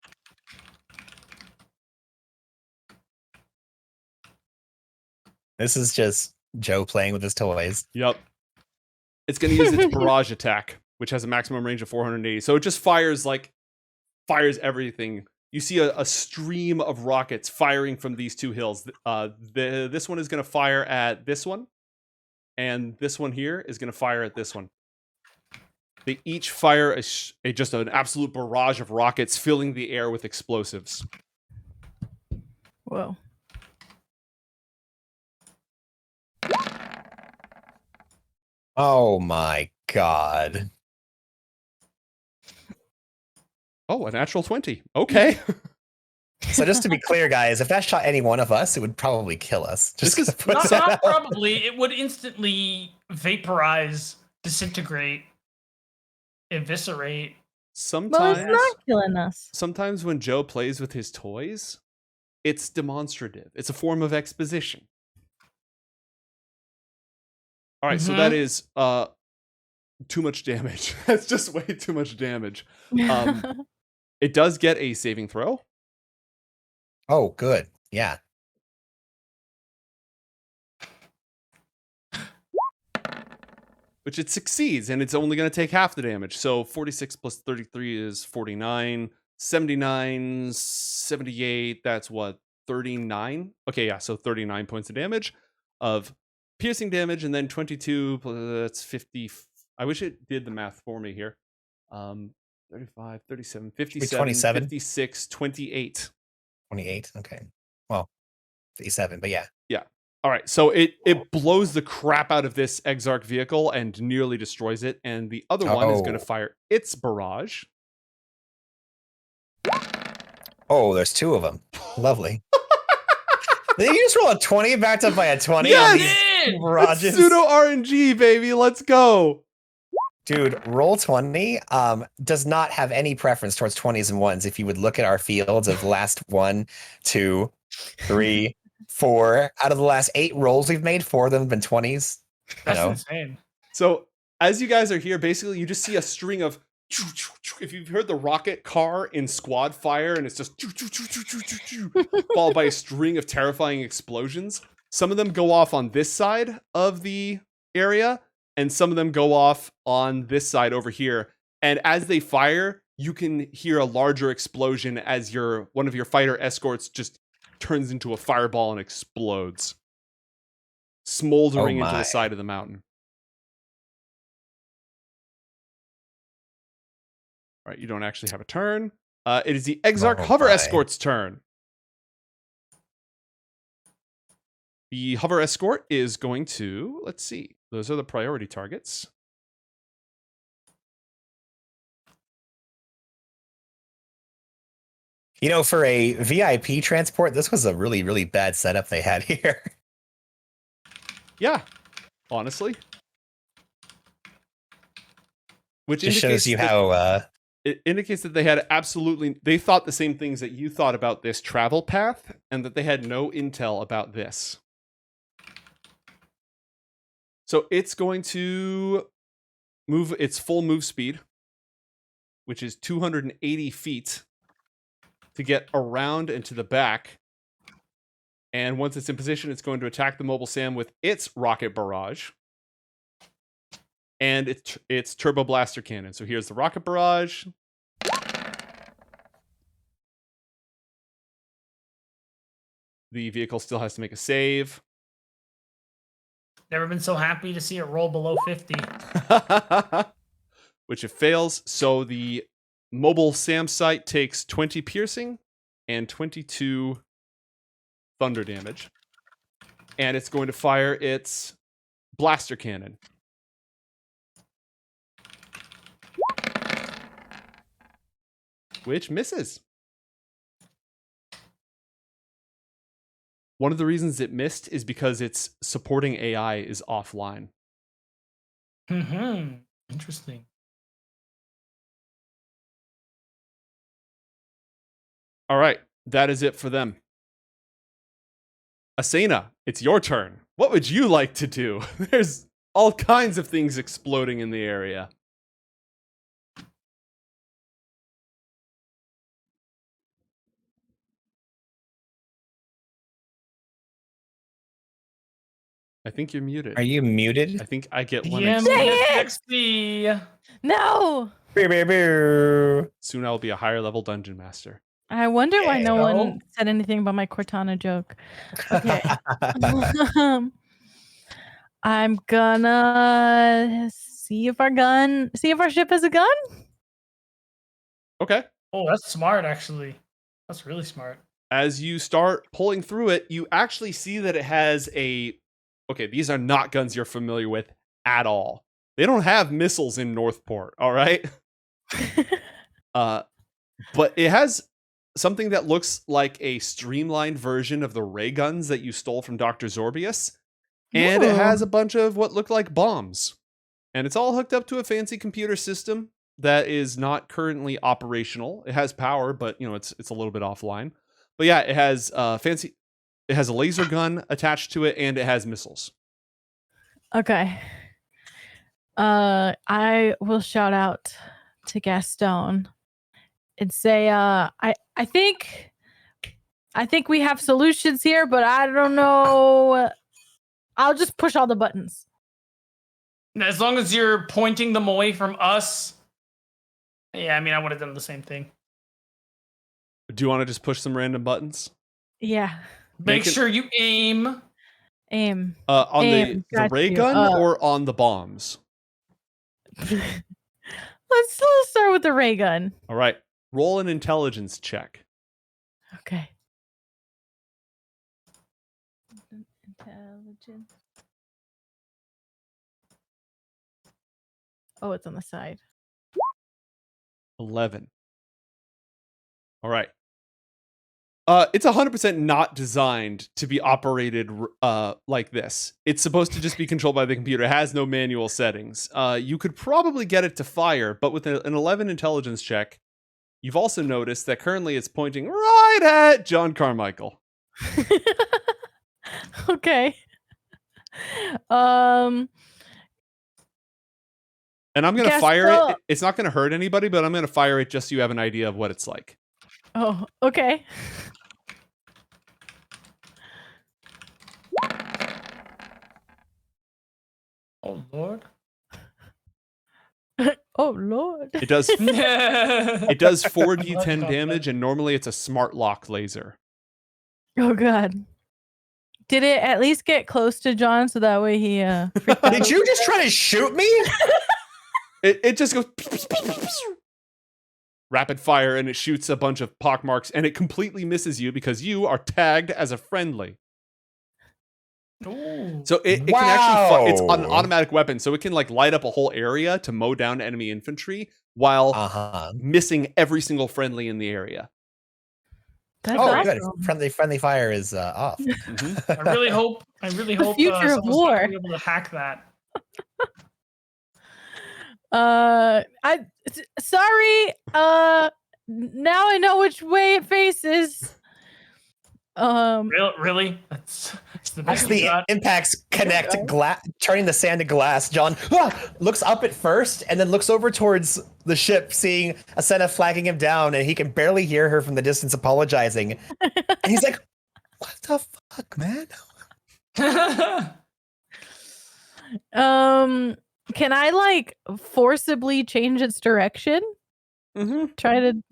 This is just Joe playing with his toys. Yep. It's going to use its barrage attack, which has a maximum range of 480. So it just fires everything. You see a stream of rockets firing from these two hills. This one is going to fire at this one, and this one here is going to fire at this one. They each fire just an absolute barrage of rockets, filling the air with explosives. Whoa. Oh my god. Oh, a natural 20. Okay. So just to be clear, guys, if that shot any one of us, it would probably kill us. Just This is- to put Not, that not out. probably. It would instantly vaporize, disintegrate, eviscerate. Well, it's not killing us. Sometimes when Joe plays with his toys, it's demonstrative. It's a form of exposition. All right, so that is too much damage. That's just way too much damage. It does get a saving throw. Oh, good. Yeah. Which it succeeds, and it's only going to take half the damage. So 46 plus 33 is 49. 79, 78, that's what, 39? Okay, yeah, so 39 points of damage of piercing damage, and then 22, that's 50. I wish it did the math for me here. 35, 37, 57, 27? 56, 28. 28. Okay. Well, 57, but yeah. Yeah. All right, so it blows the crap out of this Exarch vehicle and nearly destroys it, and the other one is going to fire its barrage. Oh, there's two of them. Lovely. Did you just roll a 20 backed up by a 20 on Yes! these That's barrages? pseudo RNG, baby. Let's go. Dude, roll 20 does not have any preference towards 20s and ones. If you would look at our fields of last 1, 2, 3, 4, out of the last 8 rolls we've made, 4 of them have been 20s. That's know. insane. So as you guys are here, basically you just see a string of, if you've heard the rocket car in squad fire, and it's just followed by a string of terrifying explosions. Some of them go off on this side of the area, and some of them go off on this side over here. And as they fire, you can hear a larger explosion as one of your fighter escorts just turns into a fireball and explodes, smoldering into the side of the mountain. All right, you don't actually have a turn. It is the Exarch Hover Escort's turn. The Hover Escort is going to, let's see, those are the priority targets. You know, for a VIP transport, this was a really, really bad setup they had here. Yeah, honestly. Which just shows you how... it indicates that they had they thought the same things that you thought about this travel path, and that they had no intel about this. So it's going to move its full move speed, which is 280 feet, to get around and to the back. And once it's in position, it's going to attack the mobile SAM with its rocket barrage and its turbo blaster cannon. So here's the rocket barrage. The vehicle still has to make a save. Never been so happy to see it roll below 50. Which it fails. So the mobile SAM site takes 20 piercing and 22 thunder damage. And it's going to fire its blaster cannon. Which misses. One of the reasons it missed is because its supporting AI is offline. Interesting. All right, that is it for them. Asena, it's your turn. What would you like to do? There's all kinds of things exploding in the area. I think you're muted. Are you muted? I think I get one Yeah, XP. Dang minus it! XP. No. Beer, beer, beer. Soon I'll be a higher level dungeon master. I wonder why no So? one said anything about my Cortana joke. Okay. I'm gonna see if our ship has a gun. Okay. Oh, that's smart, actually. That's really smart. As you start pulling through it, you actually see that it has a... Okay, these are not guns you're familiar with at all. They don't have missiles in Northport, all right? But it has something that looks like a streamlined version of the ray guns that you stole from Dr. Zorbius. And it has a bunch of what look like bombs. And it's all hooked up to a fancy computer system that is not currently operational. It has power, but it's a little bit offline. But yeah, it has it has a laser gun attached to it, and it has missiles. Okay. I will shout out to Gastone and say, I think we have solutions here, but I don't know. I'll just push all the buttons. As long as you're pointing them away from us. Yeah, I mean, I would have done the same thing. Do you want to just push some random buttons? Yeah. Make sure you aim. Aim. On Aim, the got ray you. gun or on the bombs? Let's start with the ray gun. All right. Roll an intelligence check. Okay. Intelligence. Oh, it's on the side. 11. All right. It's 100% not designed to be operated like this. It's supposed to just be controlled by the computer. It has no manual settings. You could probably get it to fire, but with an 11 intelligence check, you've also noticed that currently it's pointing right at John Carmichael. Okay. And I'm going to Guess fire so. it. It's not going to hurt anybody, but I'm going to fire it just so you have an idea of what it's like. Oh, okay. Oh, Lord. Oh, Lord. It does it 4d10 damage, and normally it's a smart lock laser. Oh, God. Did it at least get close to John so that way he freaked out? Did you just try to shoot me? It just goes rapid fire, and it shoots a bunch of pockmarks, and it completely misses you because you are tagged as a friendly. Ooh. So it can actually it's an Wow. automatic weapon, so it can like light up a whole area to mow down enemy infantry while missing every single friendly in the area. That's Oh, good. awesome. Friendly fire is off. Mhm. I really hope The future of someone's war. gonna be able to hack that. Sorry. Now I know which way it faces. Really? That's the As best the you got. impacts connect, turning the sand to glass, John looks up at first and then looks over towards the ship, seeing Asena flagging him down, and he can barely hear her from the distance apologizing. And he's like, "What the fuck, man?" Can I like forcibly change its direction? Mhm. Try to.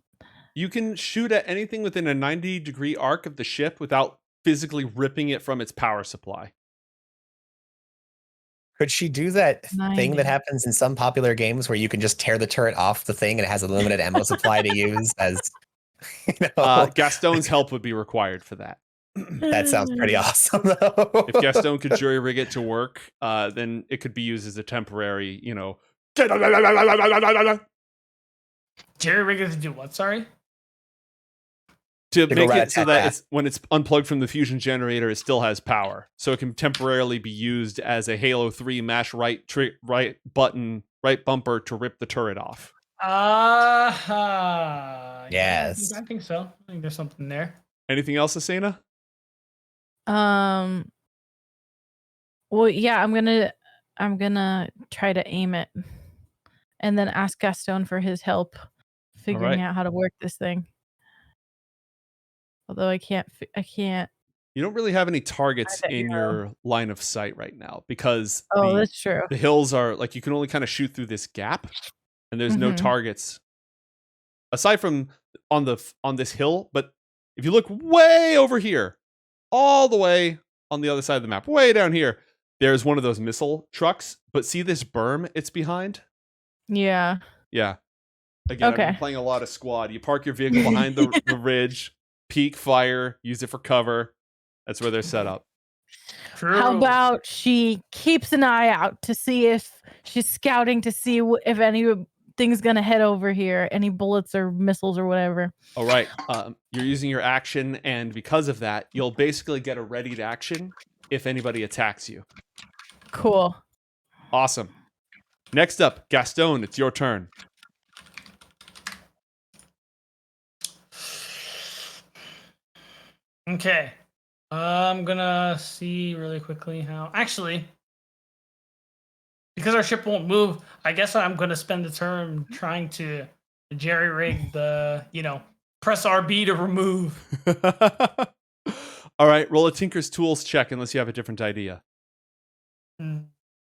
You can shoot at anything within a 90-degree arc of the ship without physically ripping it from its power supply. Could she do that thing 90. that happens in some popular games where you can just tear the turret off the thing and it has a limited ammo supply to use? As Gastone's help would be required for that. That sounds pretty awesome, though. If Gastone could jury rig it to work, then it could be used as a temporary, Jerry Rigger to do what? Sorry. to go make right it so at that that. it's when it's unplugged from the fusion generator, it still has power, so it can temporarily be used as a Halo 3 mash right bumper to rip the turret off. Yes. I think so. I think there's something there. Anything else, Asena? Well, yeah, I'm gonna try to aim it, and then ask Gastone for his help figuring out how to work this thing. Although I can't. You don't really have any targets bet in you your line of sight right now because Oh, that's true. the hills are like you can only kind of shoot through this gap, and there's no Mhm. targets aside from on this hill. But if you look way over here, all the way on the other side of the map, way down here, there's one of those missile trucks. But see this berm it's behind? Yeah. Yeah. Again, I've been Okay. playing a lot of squad. You park your vehicle behind the ridge, peek fire, use it for cover. That's where they're set up. True. How about she keeps an eye out to see if she's scouting to see if anything's gonna head over here, any bullets or missiles or whatever. All right. You're using your action, and because of that, you'll basically get a readied action if anybody attacks you. Cool. Awesome. Next up, Gastone, it's your turn. Okay. I'm gonna see really quickly how. Actually, because our ship won't move, I guess I'm gonna spend the turn trying to jerry rig the, press RB to remove. All right, roll a Tinker's Tools check unless you have a different idea.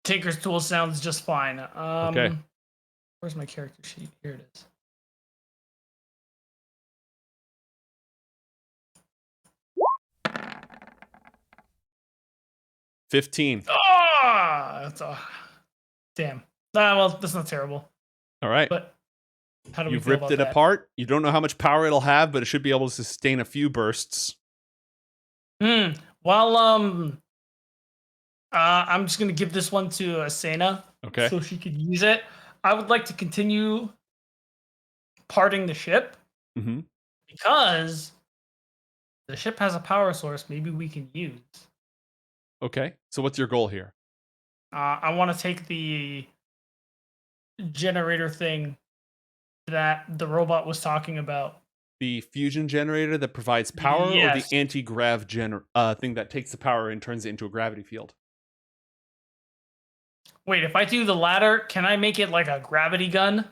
Tinker's Tool sounds just fine. Okay. Where's my character sheet? Here it is. $15. Damn. Well, that's not terrible. All right. But how do we You've feel ripped about it that? apart. You don't know how much power it'll have, but it should be able to sustain a few bursts. Well, I'm just gonna give this one to Asena, Okay. so she could use it. I would like to continue parting the ship Mm-hmm. because the ship has a power source. Maybe we can use. Okay. So what's your goal here? I want to take the generator thing that the robot was talking about. The fusion generator that provides power, Yes. or the anti-grav thing that takes the power and turns it into a gravity field? Wait, if I do the latter, can I make it like a gravity gun?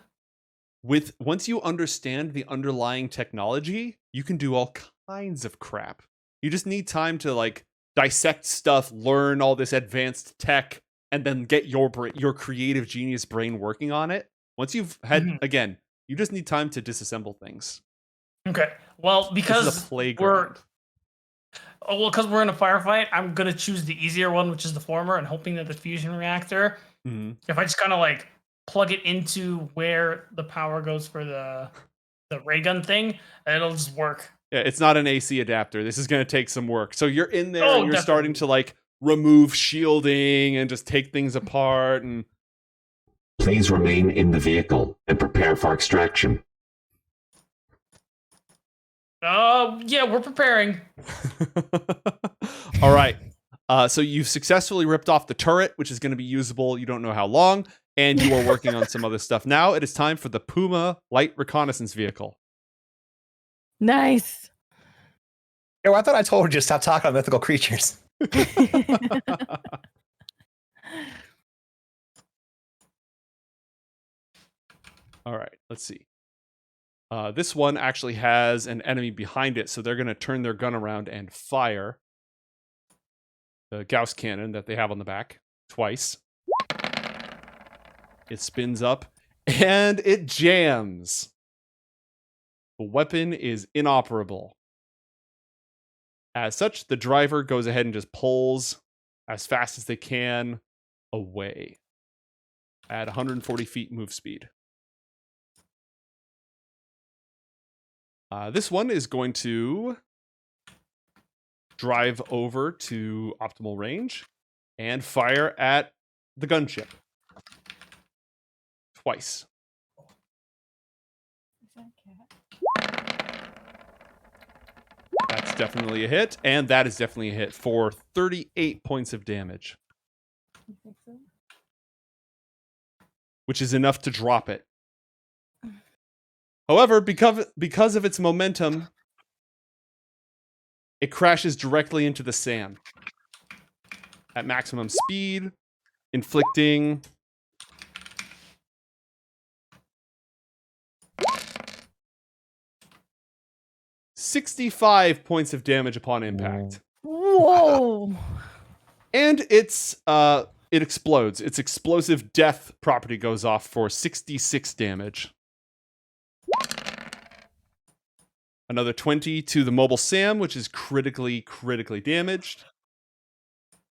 Once you understand the underlying technology, you can do all kinds of crap. You just need time to dissect stuff, learn all this advanced tech, and then get your creative genius brain working on it. Once you've had again, you just need time to disassemble things. Okay. Well, because this is a playground. because we're in a firefight, I'm gonna choose the easier one, which is the former, and hoping that the fusion reactor, if I just kind of plug it into where the power goes for the ray gun thing, it'll just work. Yeah, it's not an AC adapter. This is going to take some work. So you're in there and you're definitely. starting to remove shielding and just take things apart. And Please remain in the vehicle and prepare for extraction. Yeah, we're preparing. All right. So you've successfully ripped off the turret, which is going to be usable. You don't know how long, and you are working on some other stuff. Now it is time for the Puma light reconnaissance vehicle. Nice. Yo, I thought I told you to stop talking about mythical creatures. All right, let's see. This one actually has an enemy behind it, so they're going to turn their gun around and fire the Gauss cannon that they have on the back twice. It spins up, and it jams. The weapon is inoperable. As such, the driver goes ahead and just pulls as fast as they can away at 140 feet move speed. This one is going to drive over to optimal range and fire at the gunship. Twice. That's definitely a hit, and that is definitely a hit for 38 points of damage, which is enough to drop it. However, because of its momentum, it crashes directly into the sand at maximum speed, inflicting 65 points of damage upon impact. Whoa. And it explodes. Its explosive death property goes off for 66 damage. Another 20 to the mobile Sam, which is critically damaged.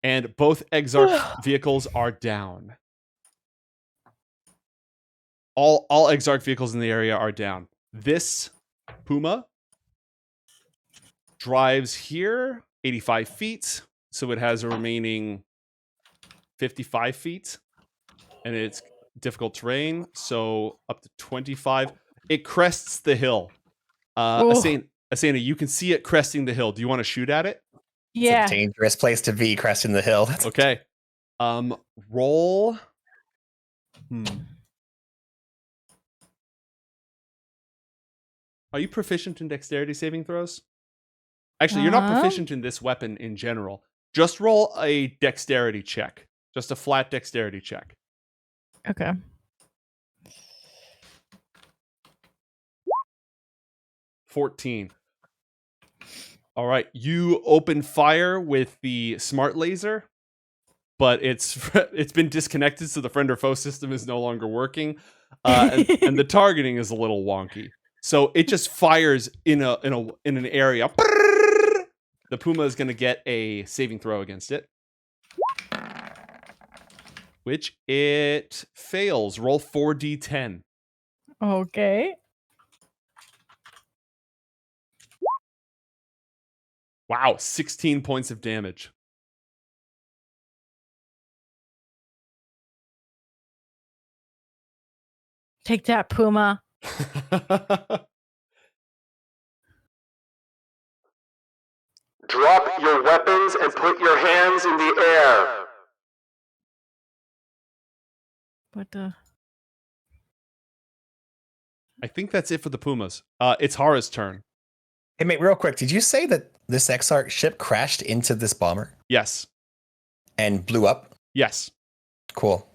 And both Exarch vehicles are down. All Exarch vehicles in the area are down. This Puma drives here 85 feet, so it has a remaining 55 feet, and it's difficult terrain, so up to 25. It crests the hill. Asena, you can see it cresting the hill. Do you want to shoot at it? Yeah. It's a dangerous place to be, cresting the hill. Okay. Roll. Are you proficient in dexterity saving throws? Actually, you're not proficient in this weapon in general. Just roll a dexterity check. Just a flat dexterity check. Okay. .14. All right. You open fire with the smart laser, but it's been disconnected, so the friend or foe system is no longer working, and the targeting is a little wonky. So it just fires in an area. The Puma is going to get a saving throw against it, which it fails. Roll 4d10. Okay. Wow, 16 points of damage. Take that, Puma. Drop your weapons and put your hands in the air. What the? I think that's it for the Pumas. It's Hara's turn. Hey, mate, real quick, did you say that this Exarch ship crashed into this bomber Yes. and blew up? Yes. Cool.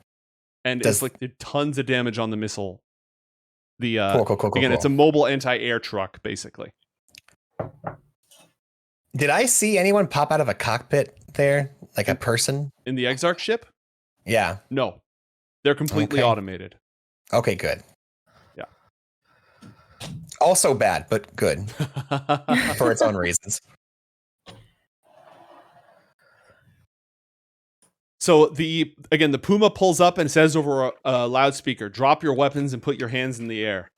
And inflicted tons of damage on the missile. Cool. Again, it's a mobile anti-air truck, basically. Did I see anyone pop out of a cockpit there? Like a person? In the Exarch ship? Yeah. No. They're completely automated. Okay, good. Yeah. Also bad, but good for its own reasons. So the Puma pulls up and says over a loudspeaker, "Drop your weapons and put your hands in the air."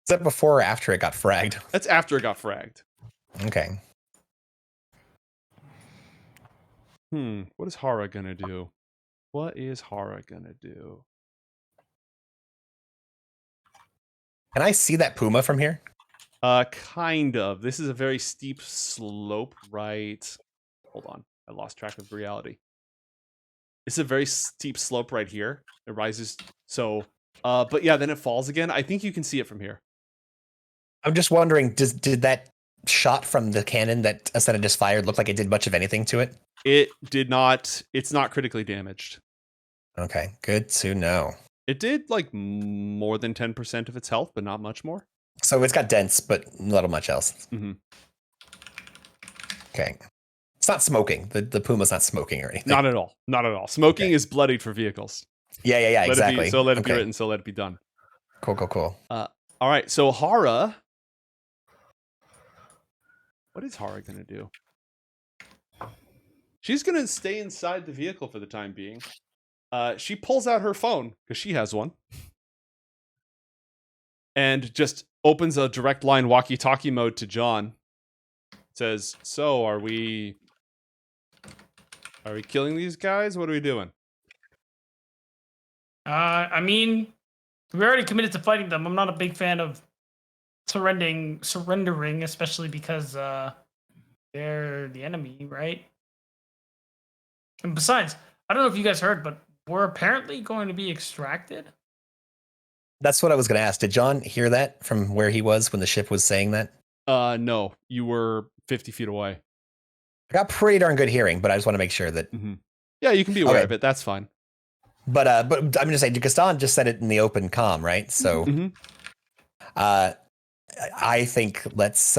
Is that before or after it got fragged? That's after it got fragged. Okay. What is Hara gonna do? What is Hara gonna do? Can I see that Puma from here? Kind of. This is a very steep slope, right? Hold on. I lost track of reality. It's a very steep slope right here. It rises. So, but yeah, then it falls again. I think you can see it from here. I'm just wondering, did that shot from the cannon that Asena just fired look like it did much of anything to it? It did not. It's not critically damaged. Okay, good to know. It did like more than 10% of its health, but not much more. So it's got dents, but not much else. Mm-hmm. Okay. It's not smoking. The Puma's not smoking or anything. Not at all. Not at all. Smoking is bloodied for vehicles. Yeah, exactly. Let it be written, so let it be done. Cool. All right, so Hara. What is Hara going to do? She's going to stay inside the vehicle for the time being. She pulls out her phone, because she has one, and just opens a direct line walkie-talkie mode to John. Says, "So, are we killing these guys? What are we doing?" I mean, we already committed to fighting them. I'm not a big fan of surrendering, especially because they're the enemy, right? And besides, I don't know if you guys heard, but we're apparently going to be extracted. That's what I was going to ask. Did John hear that from where he was when the ship was saying that? No, you were 50 feet away. I got pretty darn good hearing, but I just want to make sure that. Mm-hmm. Yeah, you can be aware Okay. of it. That's fine. But I'm going to say Gastone just said it in the open comm, right? So, Mm-hmm. I think let's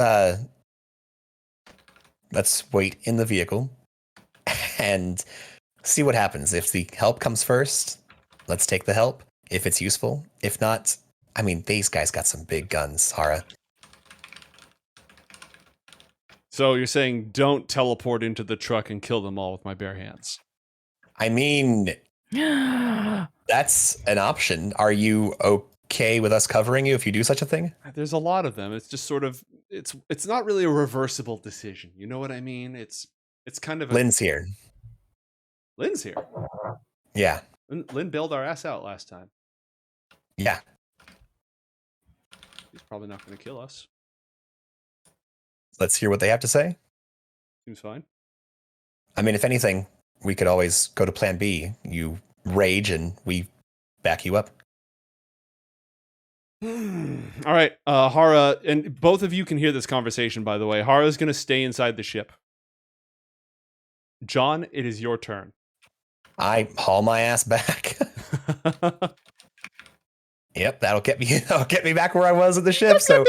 wait in the vehicle and see what happens. If the help comes first, let's take the help. If it's useful. If not, I mean, these guys got some big guns, Hara. So you're saying don't teleport into the truck and kill them all with my bare hands? I mean, that's an option. Are you okay with us covering you if you do such a thing? There's a lot of them. It's just sort of it's not really a reversible decision. You know what I mean? It's kind of Lynn's here. Lynn's here. Yeah. Lynn bailed our ass out last time. Yeah. He's probably not going to kill us. Let's hear what they have to say. Seems fine. I mean, if anything, we could always go to plan B. You rage and we back you up. All right, Hara, and both of you can hear this conversation, by the way. Hara's going to stay inside the ship. John, it is your turn. I haul my ass back. Yep, that'll get me back where I was at the ship. So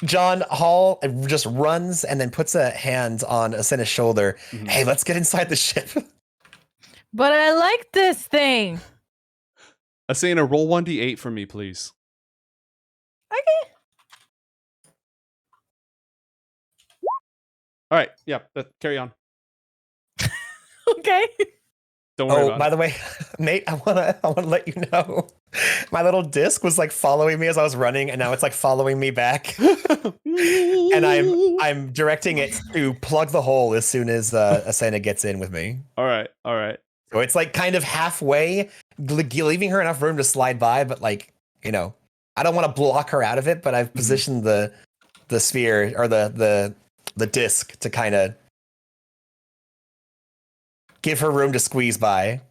John Hall just runs and then puts a hand on Asena's shoulder. Mhm. Hey, let's get inside the ship. But I like this thing. Asena, roll 1d8 for me, please. Okay. All right, yeah, carry on. Okay. Don't worry Oh, about by it. the way, Nate, I wanna let you know, my little disc was like following me as I was running, and now it's like following me back. And I'm directing it to plug the hole as soon as Asena gets in with me. All right. So it's like kind of halfway, leaving her enough room to slide by, but like, you know, I don't want to block her out of it, but I've positioned the sphere or the disc to kind of give her room to squeeze by.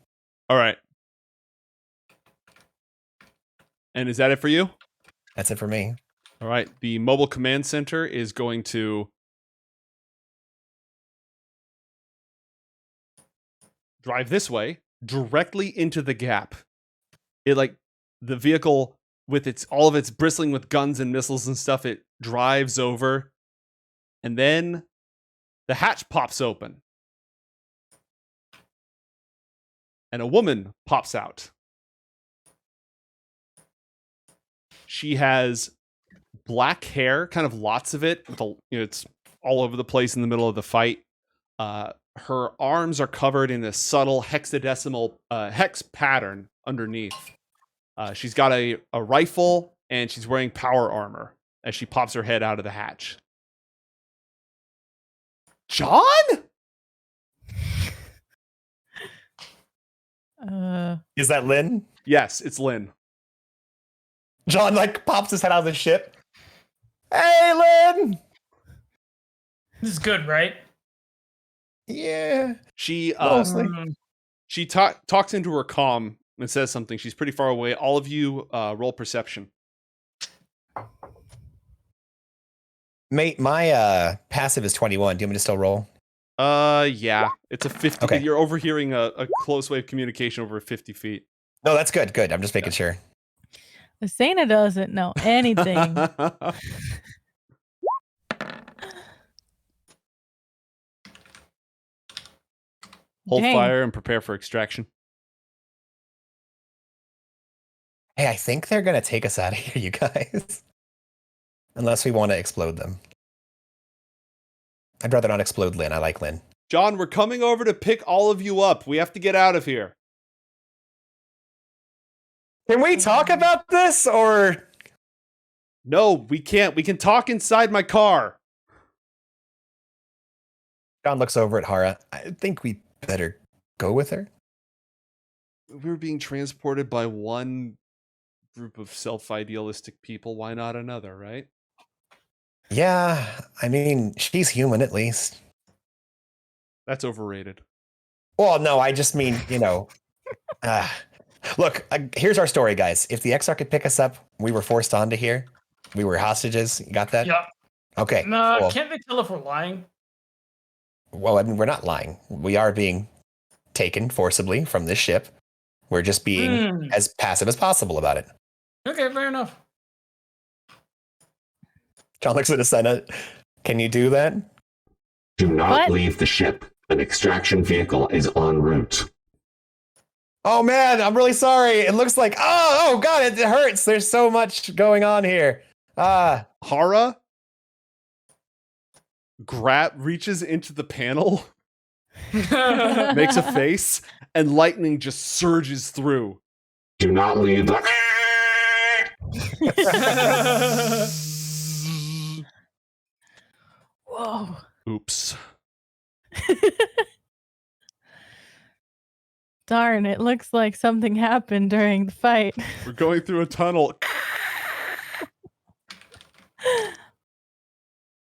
All right. And is that it for you? That's it for me. All right. The mobile command center is going to drive this way directly into the gap. The vehicle with all of its bristling with guns and missiles and stuff, it drives over, and then the hatch pops open. And a woman pops out. She has black hair, kind of lots of it. It's all over the place in the middle of the fight. Her arms are covered in a subtle hexadecimal hex pattern underneath. She's got a rifle, and she's wearing power armor as she pops her head out of the hatch. John? Is that Lynn? Yes, it's Lynn. John like pops his head out of the ship. Hey, Lynn! This is good, right? Yeah. She Mostly. she talks into her comm and says something. She's pretty far away. All of you roll perception. Mate, my passive is 21. Do you want me to still roll? Yeah. It's a 50. Okay. You're overhearing a close wave communication over 50 feet. No, that's good. Good. I'm just making sure. Asena doesn't know anything. Hold Dang. fire and prepare for extraction. Hey, I think they're going to take us out of here, you guys. Unless we want to explode them. I'd rather not explode Lynn. I like Lynn. John, we're coming over to pick all of you up. We have to get out of here. Can we talk about this or... No, we can't. We can talk inside my car. John looks over at Hara. I think we better go with her. We were being transported by one group of self-idealistic people. Why not another, right? Yeah, I mean, she's human at least. That's overrated. Well, no, I just mean, look, here's our story, guys. If the Exarch could pick us up, we were forced onto here. We were hostages. You got that? Yeah. Okay. No, cool. can't they tell if we're lying? Well, I mean, we're not lying. We are being taken forcibly from this ship. We're just being as passive as possible about it. Okay, fair enough. John looks at Asena. Can you do that? Do not What? leave the ship. An extraction vehicle is en route. Oh man, I'm really sorry. It looks like oh god, it hurts. There's so much going on here. Hara reaches into the panel, makes a face, and lightning just surges through. Do not leave the... Whoa. Oops. Darn, it looks like something happened during the fight. We're going through a tunnel.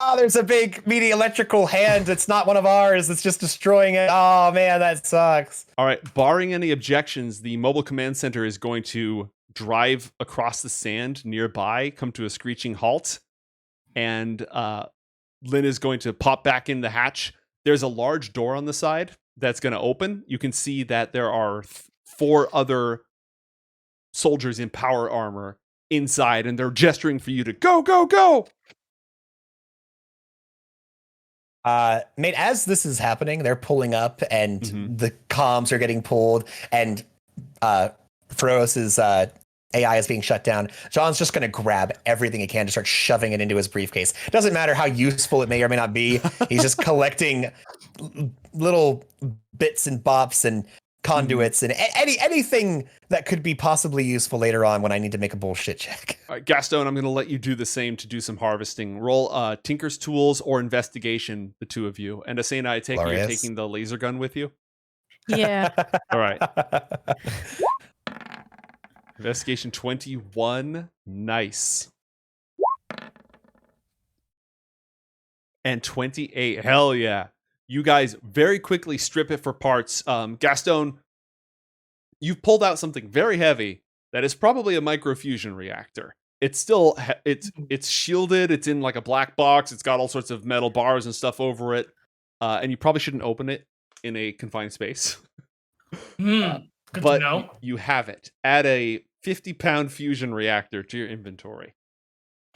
Oh, there's a big meaty electrical hand. It's not one of ours. It's just destroying it. Oh man, that sucks. All right, barring any objections, the mobile command center is going to drive across the sand nearby, come to a screeching halt, and Lynn is going to pop back in the hatch. There's a large door on the side that's going to open. You can see that there are 4 other soldiers in power armor inside, and they're gesturing for you to go, go, go. Mate, as this is happening, they're pulling up and the comms are getting pulled and Feroz's AI is being shut down. John's just going to grab everything he can to start shoving it into his briefcase. Doesn't matter how useful it may or may not be. He's just collecting little bits and bops and conduits and anything that could be possibly useful later on when I need to make a bullshit check. All right, Gastone, I'm going to let you do the same to do some harvesting. Roll Tinker's Tools or Investigation, the two of you. And Asena, I take it you're taking the laser gun with you? Yeah. All right. Investigation 21. Nice. And 28. Hell yeah. You guys very quickly strip it for parts. Gastone, you've pulled out something very heavy that is probably a microfusion reactor. It's still it's shielded. It's in like a black box. It's got all sorts of metal bars and stuff over it. And you probably shouldn't open it in a confined space. Good but to know. you have it. Add a 50-pound fusion reactor to your inventory.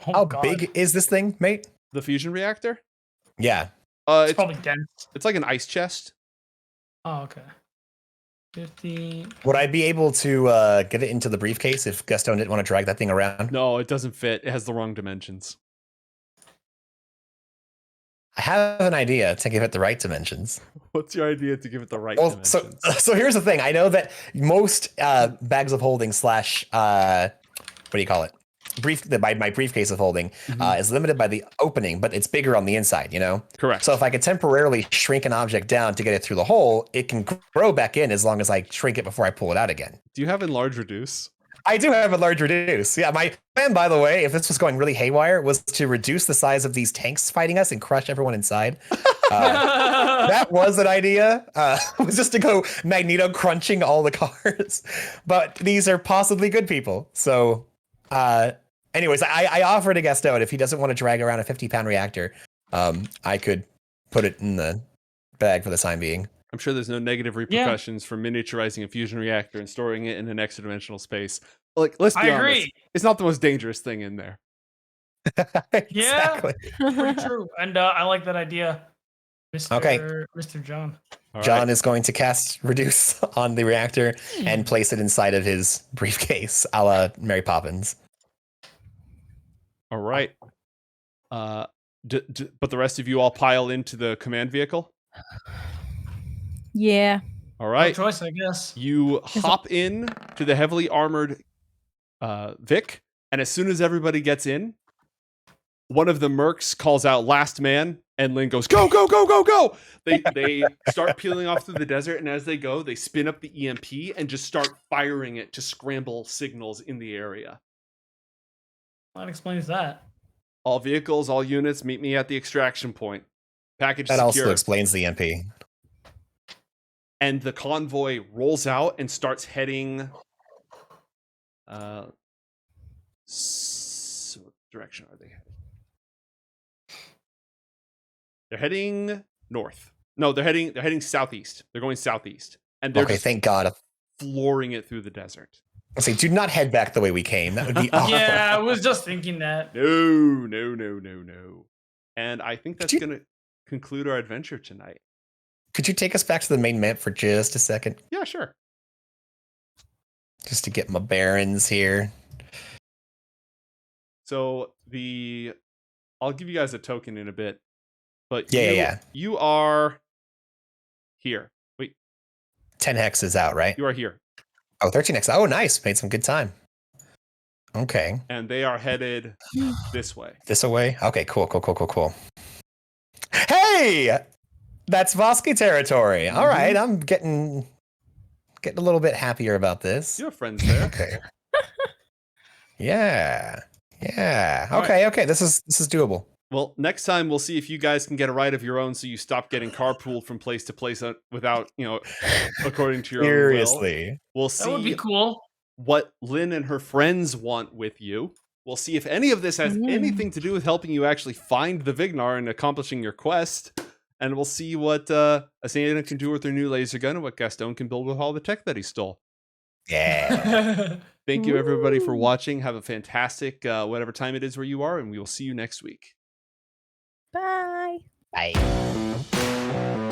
Oh, How God. big is this thing, mate? The fusion reactor? Yeah. It's probably dense. It's like an ice chest. Oh, okay. 50. Would I be able to get it into the briefcase if Gastone didn't want to drag that thing around? No, it doesn't fit. It has the wrong dimensions. I have an idea to give it the right dimensions. What's your idea to give it the right Well, dimensions? so here's the thing. I know that most bags of holding / what do you call it? My briefcase of holding is limited by the opening, but it's bigger on the inside, you know? Correct. So if I could temporarily shrink an object down to get it through the hole, it can grow back in as long as I shrink it before I pull it out again. Do you have enlarge reduce? I do have a large reduce. Yeah, my plan, by the way, if this was going really haywire, was to reduce the size of these tanks fighting us and crush everyone inside. That was an idea. Was just to go Magneto crunching all the cars. But these are possibly good people. So, anyways, I offered to Gastone if he doesn't want to drag around a 50-pound reactor, I could put it in the bag for the time being. I'm sure there's no negative repercussions for miniaturizing a fusion reactor and storing it in an extra-dimensional space. Like, let's be honest, agree. it's not the most dangerous thing in there. Exactly. Pretty true. And I like that idea, Mr. Okay. Mr. John. All John right. is going to cast reduce on the reactor and place it inside of his briefcase, a la Mary Poppins. All right. But the rest of you all pile into the command vehicle? Yeah. All No right. choice, I guess. You hop in to the heavily armored Vic, and as soon as everybody gets in, one of the mercs calls out last man, And Lynn goes, go, go, go, go, go. They start peeling off through the desert, and as they go, they spin up the EMP and just start firing it to scramble signals in the area. That explains that. All vehicles, all units, meet me at the extraction point. Package That secure. also explains the MP. And the convoy rolls out and starts heading. What direction are they heading? They're heading north. No, they're heading southeast. They're going southeast, and they're Okay, just thank God. flooring it through the desert. I say, do not head back the way we came. That would be awful. Yeah, I was just thinking that. No. And I think that's going to conclude our adventure tonight. Could you take us back to the main map for just a second? Yeah, sure. Just to get my bearings here. So I'll give you guys a token in a bit, but Yeah. You are here. Wait, 10 hex is out, right? you are here, Oh, 13x. Oh, nice. Made some good time. Okay. and they are headed this way. This away? Okay, cool. Hey! That's Vosky territory. All right, I'm getting a little bit happier about this. You have friends there. Okay. Yeah. All Okay. This is doable. Well, next time we'll see if you guys can get a ride of your own, so you stop getting carpooled from place to place without, according to your own will. Seriously. We'll That would be see cool. what Lynn and her friends want with you. We'll see if any of this has anything to do with helping you actually find the Vignar and accomplishing your quest. And we'll see what Asena can do with her new laser gun and what Gastone can build with all the tech that he stole. Yeah. Thank you, everybody, for watching. Have a fantastic whatever time it is where you are, and we will see you next week. Bye. Bye.